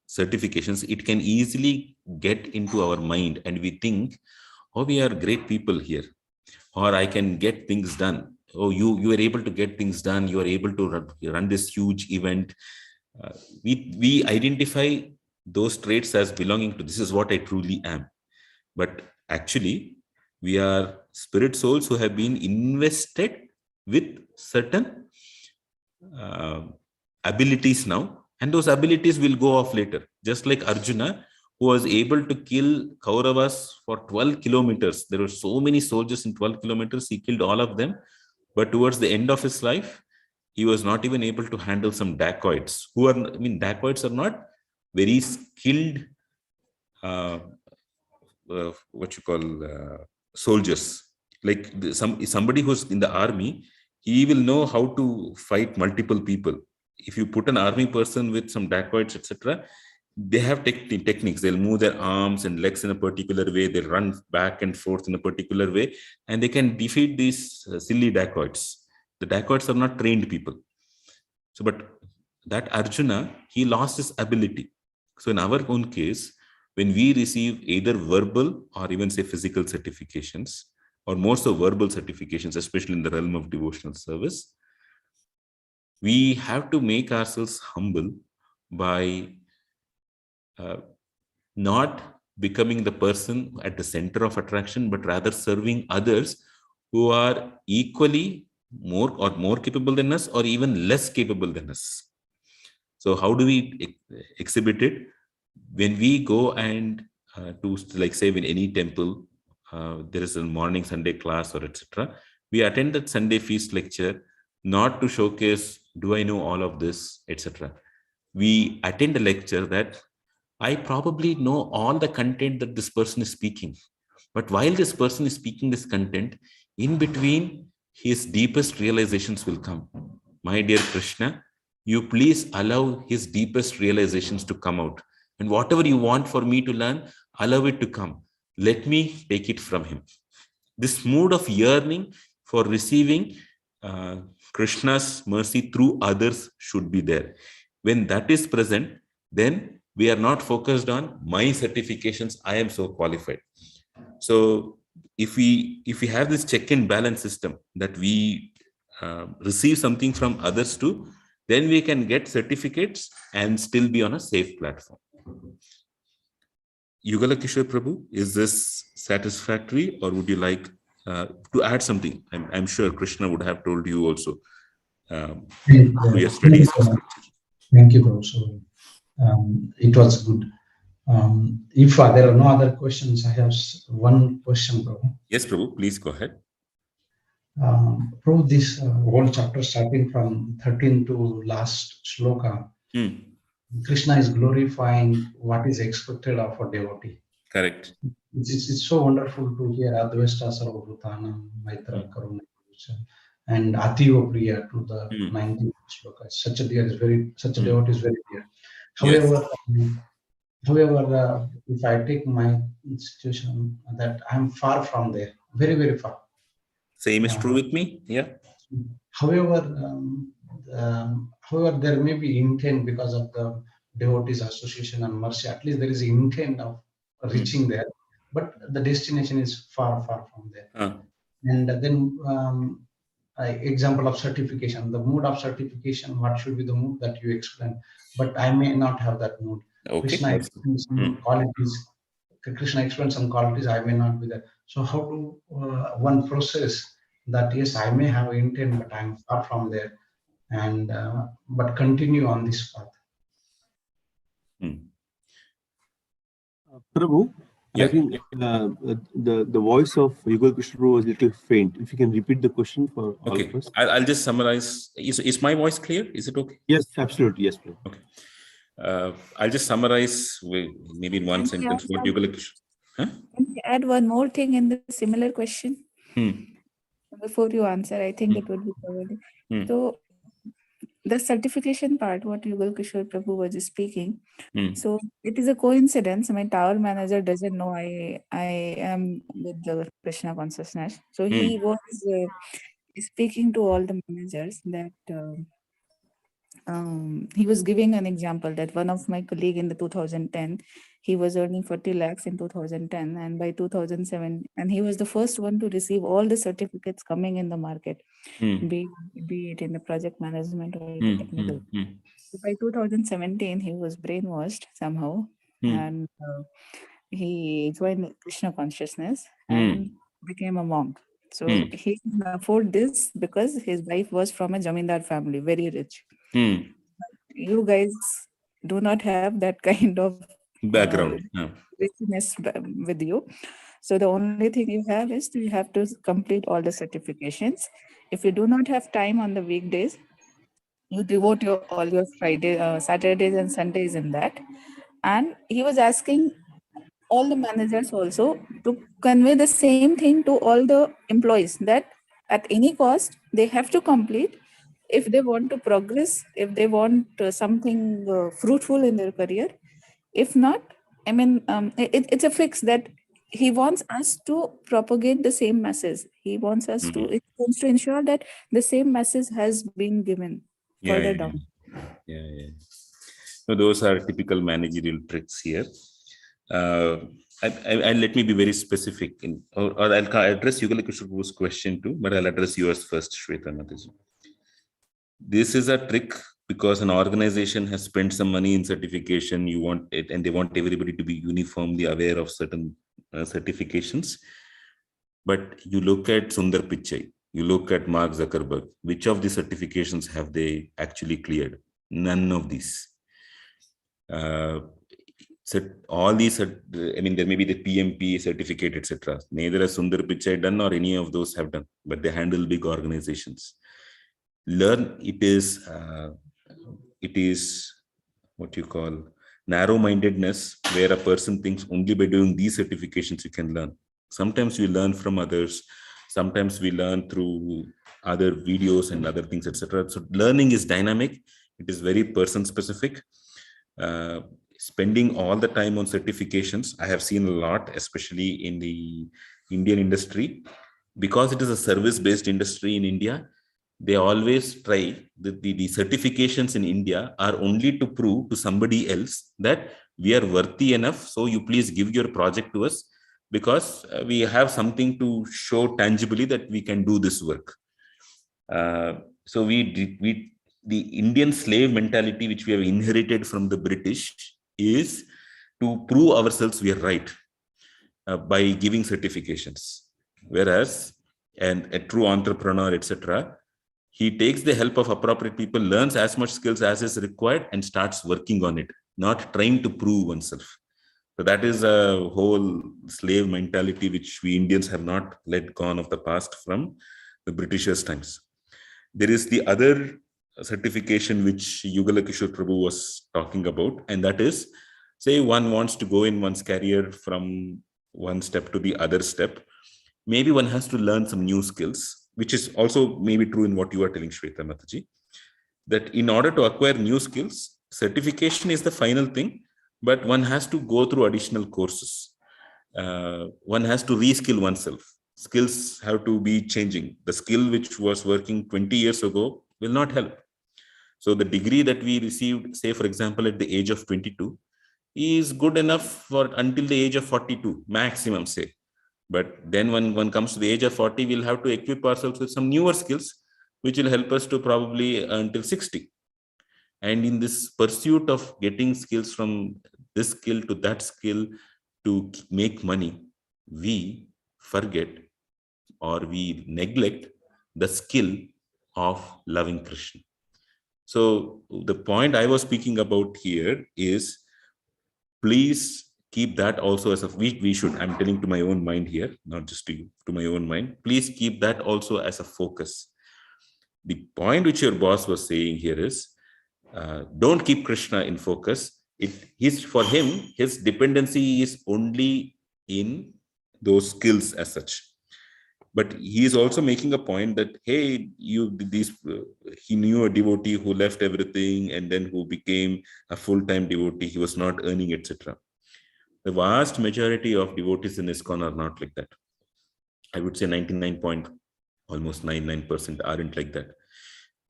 certifications, it can easily get into our mind and we think, oh, we are great people here, or I can get things done. Oh, you are able to get things done. You are able to run this huge event. We identify those traits as belonging to this is what I truly am. But actually, we are spirit souls who have been invested with certain abilities now, and those abilities will go off later. Just like Arjuna, who was able to kill Kauravas for 12 kilometers. There were so many soldiers in 12 kilometers. He killed all of them. But towards the end of his life, he was not even able to handle some dacoits. Dacoits are not very skilled, soldiers. Like somebody who's in the army, he will know how to fight multiple people. If you put an army person with some dacoits, etc., they have techniques. They'll move their arms and legs in a particular way. They run back and forth in a particular way, and they can defeat these silly dacoits. The dacoits are not trained people. So, but that Arjuna, he lost his ability. So in our own case, when we receive either verbal or even say physical certifications, or more so verbal certifications, especially in the realm of devotional service, we have to make ourselves humble by not becoming the person at the center of attraction, but rather serving others who are equally more capable than us, or even less capable than us. So how do we exhibit it? When we go and to, like say, in any temple, there is a morning Sunday class or etc., we attend that Sunday feast lecture not to showcase, do I know all of this, etc. We attend a lecture that I probably know all the content that this person is speaking. But while this person is speaking this content, in between, his deepest realizations will come. My dear Krishna, you please allow his deepest realizations to come out. And whatever you want for me to learn, allow it to come. Let me take it from him. This mood of yearning for receiving Krishna's mercy through others should be there. When that is present, then we are not focused on my certifications, I am so qualified. So if we have this check and balance system, that we receive something from others too, then we can get certificates and still be on a safe platform. Yugala Kishore Prabhu, is this satisfactory, or would you like to add something? I'm sure Krishna would have told you also through your studies. Thank you, Prabhu. So, it was good. If there are no other questions, I have one question, Prabhu. Yes, Prabhu, please go ahead. Prabhu, this whole chapter starting from 13 to last shloka, Krishna is glorifying what is expected of a devotee. Correct. It's so wonderful to hear Advesta Sarvabhutanam, Maitra Karuna, and Ativa Priya to the 19th shloka. Such a devotee is very dear. However, if I take my situation, that I'm far from there, very, very far. Same is true with me. Yeah. However, there may be intent because of the devotees association and mercy. At least there is intent of reaching there, but the destination is far, far from there. And then example of certification, the mood of certification, what should be the mood that you explain, but I may not have that mood. Okay. Krishna explains some qualities. Krishna explains some qualities, I may not be there. So how do one process that? Yes, I may have intent, but I'm far from there, and but continue on this path. Prabhu, yeah. I think the voice of Yugal Krishna was a little faint. If you can repeat the question for all of us. I'll just summarize. Is my voice clear? Is it okay? Yes, absolutely. Yes, Prabhu. Okay. I'll just summarize maybe in one sentence what Yugal Krishna. Can you add one more thing in the similar question? Before you answer, I think it would be covered. So the certification part, what Yugal Kishore Prabhu was speaking. Hmm. So it is a coincidence. My tower manager doesn't know I am with the Krishna consciousness. So he was speaking to all the managers that he was giving an example that one of my colleague in the 2010, he was earning 40 lakhs in 2010, and by 2007, and he was the first one to receive all the certificates coming in the market, be it in the project management or the technical. So by 2017, he was brainwashed somehow, and he joined Krishna consciousness and became a monk. So he can afford this because his wife was from a Jamindar family, very rich. You guys do not have that kind of Background. richness with you. So the only thing you have is you have to complete all the certifications. If you do not have time on the weekdays, you devote all your Friday, Saturdays and Sundays in that. And he was asking all the managers also to convey the same thing to all the employees, that at any cost they have to complete if they want to progress, if they want something fruitful in their career. If not, I mean, it's a fix that he wants us to propagate the same message. He wants us it wants to ensure that the same message has been given further down. Yeah. So those are typical managerial tricks here. I let me be very specific, or I'll address Yugal Kishor's question too, but I'll address yours first, Shweta Mataji. This is a trick because an organization has spent some money in certification. You want it, and they want everybody to be uniformly aware of certain certifications. But you look at Sundar Pichai, you look at Mark Zuckerberg. Which of the certifications have they actually cleared? None of these. All these, I mean, there may be the PMP certificate, etc. Neither has Sundar Pichai done or any of those have done, but they handle big organizations. Learn, it is what you call narrow-mindedness, where a person thinks only by doing these certifications you can learn. Sometimes we learn from others, sometimes we learn through other videos and other things, etc. So learning is dynamic, it is very person specific. Spending all the time on certifications, I have seen a lot, especially in the Indian industry, because it is a service-based industry in India. They always try the certifications in India are only to prove to somebody else that we are worthy enough. So you please give your project to us, because we have something to show tangibly that we can do this work. So the Indian slave mentality, which we have inherited from the British, is to prove ourselves we are right by giving certifications. Whereas a true entrepreneur, etc., he takes the help of appropriate people, learns as much skills as is required, and starts working on it, not trying to prove oneself. So that is a whole slave mentality which we Indians have not let go of the past from the Britishers' times. There is the other certification which Yugal Kishore Prabhu was talking about, and that is, say one wants to go in one's career from one step to the other step. Maybe one has to learn some new skills, which is also maybe true in what you are telling, Shweta Mataji, that in order to acquire new skills, certification is the final thing, but one has to go through additional courses. One has to reskill oneself. Skills have to be changing. The skill which was working 20 years ago will not help. So the degree that we received, say, for example, at the age of 22, is good enough for until the age of 42, maximum, say. But then when one comes to the age of 40, we'll have to equip ourselves with some newer skills, which will help us to probably until 60. And in this pursuit of getting skills from this skill to that skill to make money, we forget or we neglect the skill of loving Krishna. So the point I was speaking about here is, please keep that also as a, we should, I'm telling to my own mind here, not just to you, to my own mind, please keep that also as a focus. The point which your boss was saying here is, don't keep Krishna in focus. For him, his dependency is only in those skills as such. But he is also making a point that, hey, he knew a devotee who left everything and then who became a full-time devotee. He was not earning, etc. The vast majority of devotees in ISKCON are not like that. I would say 99.99% aren't like that.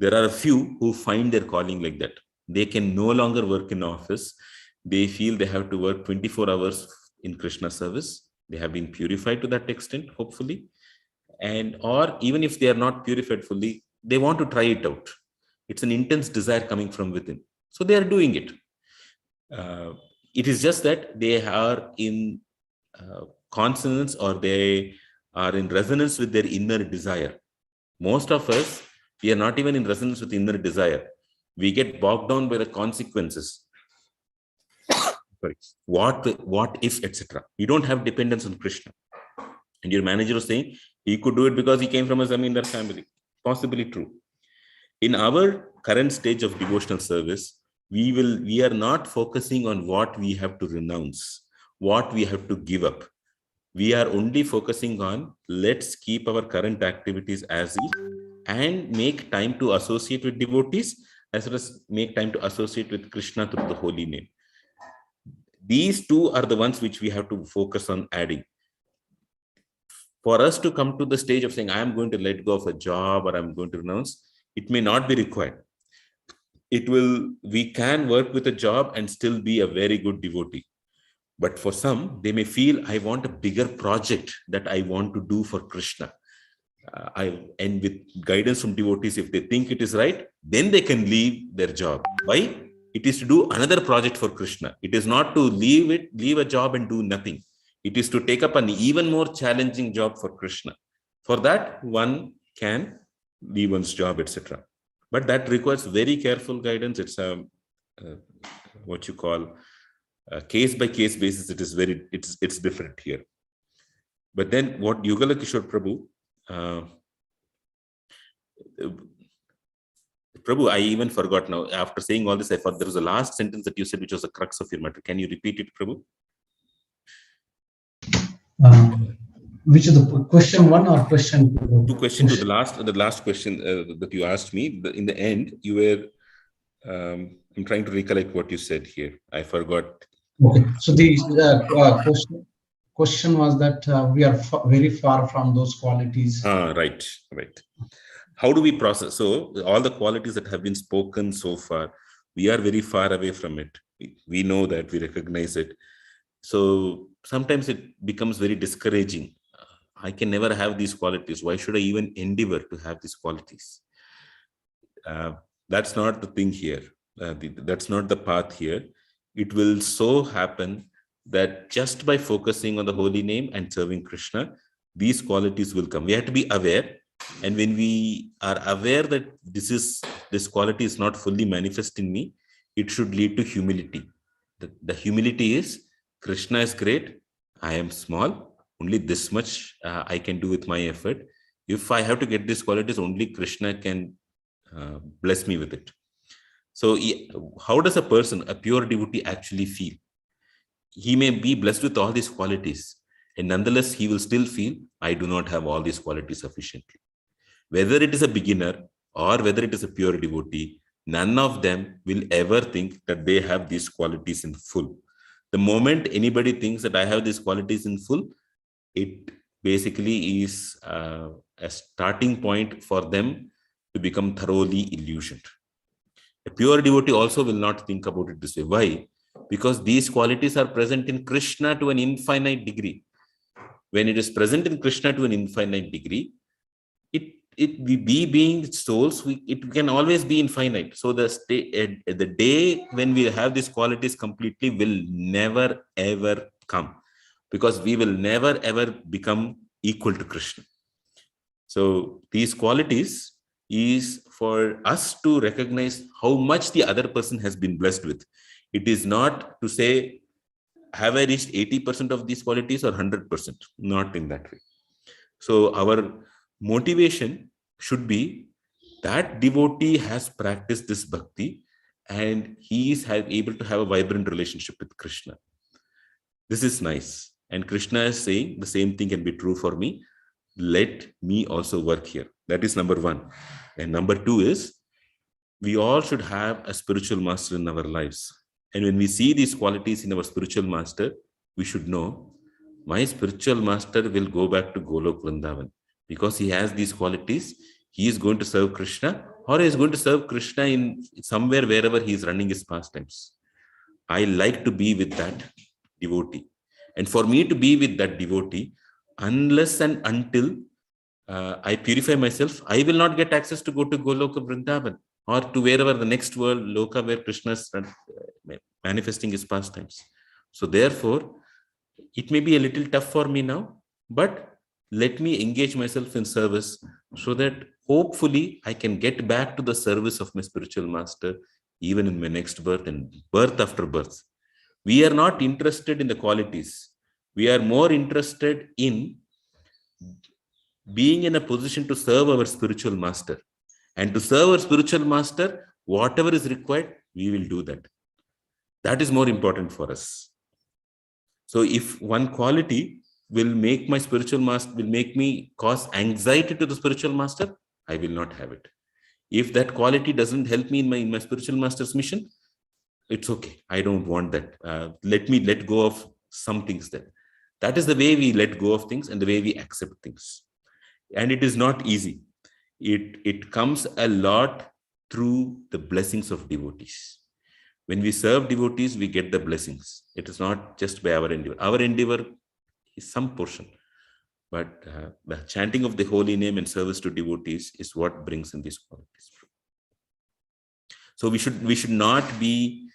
There are a few who find their calling like that. They can no longer work in office. They feel they have to work 24 hours in Krishna service. They have been purified to that extent, hopefully. And or even if they are not purified fully, they want to try it out. It's an intense desire coming from within. So they are doing it. It is just that they are in consonance, or they are in resonance with their inner desire. Most of us, we are not even in resonance with inner desire. We get bogged down by the consequences. Sorry. What if, etc. We don't have dependence on Krishna. And your manager was saying he could do it because he came from a Zamindar family. Possibly true. In our current stage of devotional service, we are not focusing on what we have to renounce, what we have to give up. We are only focusing on, let's keep our current activities as is and make time to associate with devotees, as well as make time to associate with Krishna through the holy name. These two are the ones which we have to focus on adding. For us to come to the stage of saying, I am going to let go of a job or I'm going to renounce, it may not be required. We can work with a job and still be a very good devotee. But for some, they may feel, I want a bigger project that I want to do for Krishna. And with guidance from devotees, if they think it is right, then they can leave their job. Why? It is to do another project for Krishna. It is not to leave a job and do nothing. It is to take up an even more challenging job for Krishna. For that, one can leave one's job, etc. But that requires very careful guidance. It's what you call case by case basis. It's different here. But then what Yugala Kishore Prabhu, Prabhu, I even forgot now. After saying all this, I thought there was a last sentence that you said, which was the crux of your matter. Can you repeat it, Prabhu? Which is the question one or question two? Two questions to the last question that you asked me. In the end, you were, I'm trying to recollect what you said here. I forgot. Okay. So the question was that we are very far from those qualities. Right. How do we process? So all the qualities that have been spoken so far, we are very far away from it. We know that, we recognize it. So sometimes it becomes very discouraging. I can never have these qualities. Why should I even endeavor to have these qualities? That's not the thing here. That's not the path here. It will so happen that just by focusing on the holy name and serving Krishna, these qualities will come. We have to be aware. And when we are aware that this quality is not fully manifest in me, it should lead to humility. The humility is, Krishna is great, I am small, only this much I can do with my effort. If I have to get these qualities, only Krishna can bless me with it. So how does a person, a pure devotee, actually feel? He may be blessed with all these qualities, and nonetheless, he will still feel, I do not have all these qualities sufficiently. Whether it is a beginner or whether it is a pure devotee, none of them will ever think that they have these qualities in full. The moment anybody thinks that I have these qualities in full, it basically is a starting point for them to become thoroughly illusioned. A pure devotee also will not think about it this way. Why? Because these qualities are present in Krishna to an infinite degree. When it is present in Krishna to an infinite degree, we being souls, it can always be infinite. So the day when we have these qualities completely will never ever come, because we will never ever become equal to Krishna. So these qualities is for us to recognize how much the other person has been blessed with. It is not to say, have I reached 80% of these qualities or 100%? Not in that way. So our motivation should be that devotee has practiced this bhakti and he is able to have a vibrant relationship with Krishna. This is nice. And Krishna is saying the same thing can be true for me. let me also work here. That is number one. And number two is, we all should have a spiritual master in our lives. And when we see these qualities in our spiritual master, we should know, my spiritual master will go back to Golok Vrindavan because he has these qualities. He is going to serve Krishna, or he is going to serve Krishna in somewhere wherever he is running his pastimes. I like to be with that devotee. And for me to be with that devotee, unless and until I purify myself, I will not get access to go to Goloka Vrindavan or to wherever the next world, Loka, where Krishna is manifesting his pastimes. So therefore, it may be a little tough for me now, but let me engage myself in service so that hopefully I can get back to the service of my spiritual master even in my next birth and birth after birth. We are not interested in the qualities. We are more interested in being in a position to serve our spiritual master. And to serve our spiritual master, whatever is required, we will do that. That is more important for us. So if one quality will make my spiritual master, will make me cause anxiety to the spiritual master, I will not have it. If that quality doesn't help me in my spiritual master's mission, it's okay. I don't want that. Let me let go of some things then. That is the way we let go of things and the way we accept things. And it is not easy. It comes a lot through the blessings of devotees. When we serve devotees, we get the blessings. It is not just by our endeavor. Our endeavor is some portion. But the chanting of the holy name and service to devotees is what brings in these qualities. So we should not be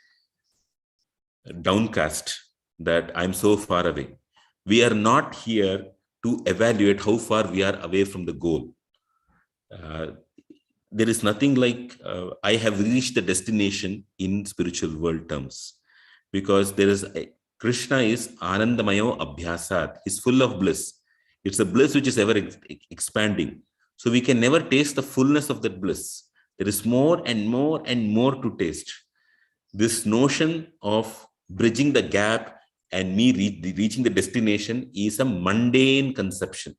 downcast that I'm so far away. We are not here to evaluate how far we are away from the goal. There is nothing like I have reached the destination in spiritual world terms, because Krishna is Anandamayo Abhyasat. He's full of bliss. It's a bliss which is ever expanding. So we can never taste the fullness of that bliss. There is more and more and more to taste. This notion of bridging the gap and me reaching the destination is a mundane conception.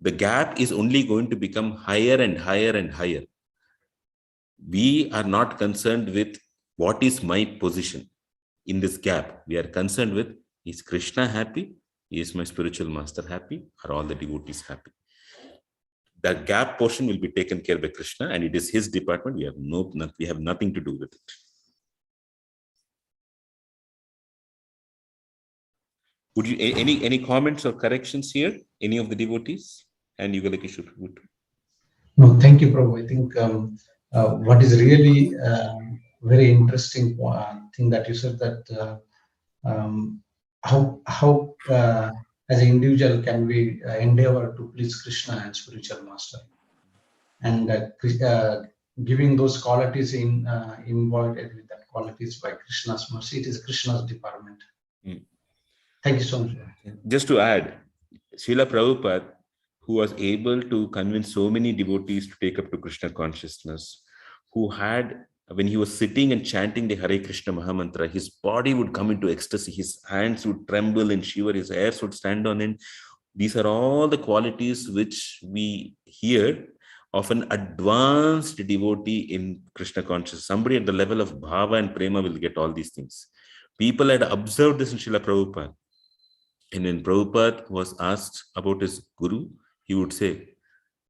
The gap is only going to become higher and higher and higher. We are not concerned with what is my position in this gap. We are concerned with, is Krishna happy? Is my spiritual master happy? Are all the devotees happy? The gap portion will be taken care by Krishna, and it is his department. We have nothing to do with it. Would you any comments or corrections here? Any of the devotees? And Yugalakishur would. No, thank you, Prabhu. I think what is really very interesting thing that you said, that how as an individual can we endeavor to please Krishna and spiritual master, and giving those qualities involved with that qualities by Krishna's mercy. It is Krishna's department. Thank you so much. Just to add, Srila Prabhupada, who was able to convince so many devotees to take up to Krishna consciousness, who had, when he was sitting and chanting the Hare Krishna Mahamantra, his body would come into ecstasy, his hands would tremble and shiver, his hairs would stand on end. These are all the qualities which we hear of an advanced devotee in Krishna consciousness. Somebody at the level of bhava and prema will get all these things. People had observed this in Srila Prabhupada. And when Prabhupada was asked about his guru, he would say,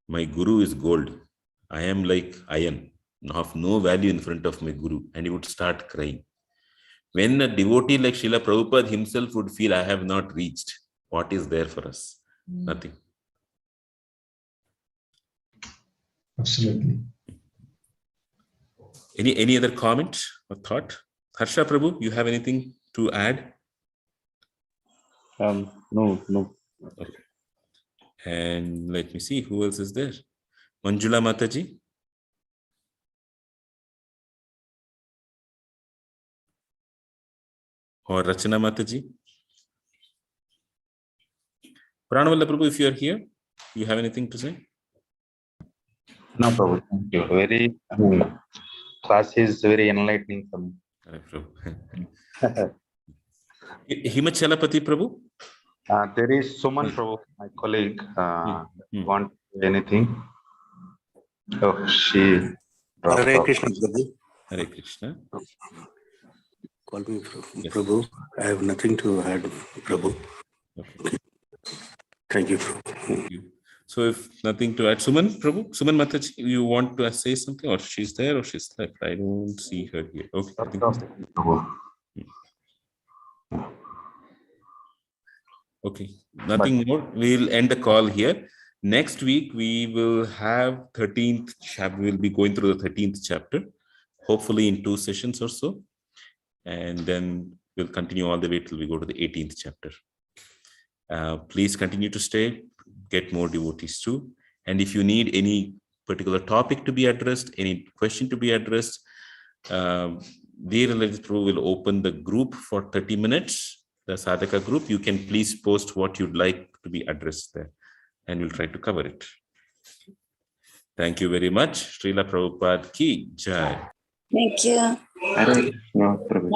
my guru is gold. I am like iron, of no value in front of my guru. And he would start crying. When a devotee like Srila Prabhupada himself would feel, I have not reached, what is there for us? Nothing. Absolutely. Any other comment or thought? Harsha Prabhu, you have anything to add? No. Okay. And let me see, who else is there? Manjula Mataji? Or Rachana Mataji? Pranavalla Prabhu, if you are here, you have anything to say? No, Prabhu. Thank you. Very, class is very enlightening for me. Himachalapati Prabhu? There is Suman Prabhu, my colleague. Hmm. Want anything? Oh, she dropped Hare off. Krishna, Prabhu. Hare Krishna. Call me Yes. Prabhu. I have nothing to add, Prabhu. Okay. Thank you. Thank you. So if nothing to add, Suman Mataji, you want to say something, or she's there or she's left? I don't see her here. Okay. I think Prabhu. okay. Nothing more. We'll end the call here. Next week we will have 13th chapter. We'll be going through the 13th chapter, hopefully in 2 sessions or so. And then we'll continue all the way till we go to the 18th chapter. Please continue to stay, get more devotees too. And if you need any particular topic to be addressed, any question to be addressed, Dear Ladies Prabhu will open the group for 30 minutes, the Sadhaka group. You can please post what you'd like to be addressed there, and we'll try to cover it. Thank you very much. Srila Prabhupada ki jai. Thank you. Hare Krishna, Prabhu.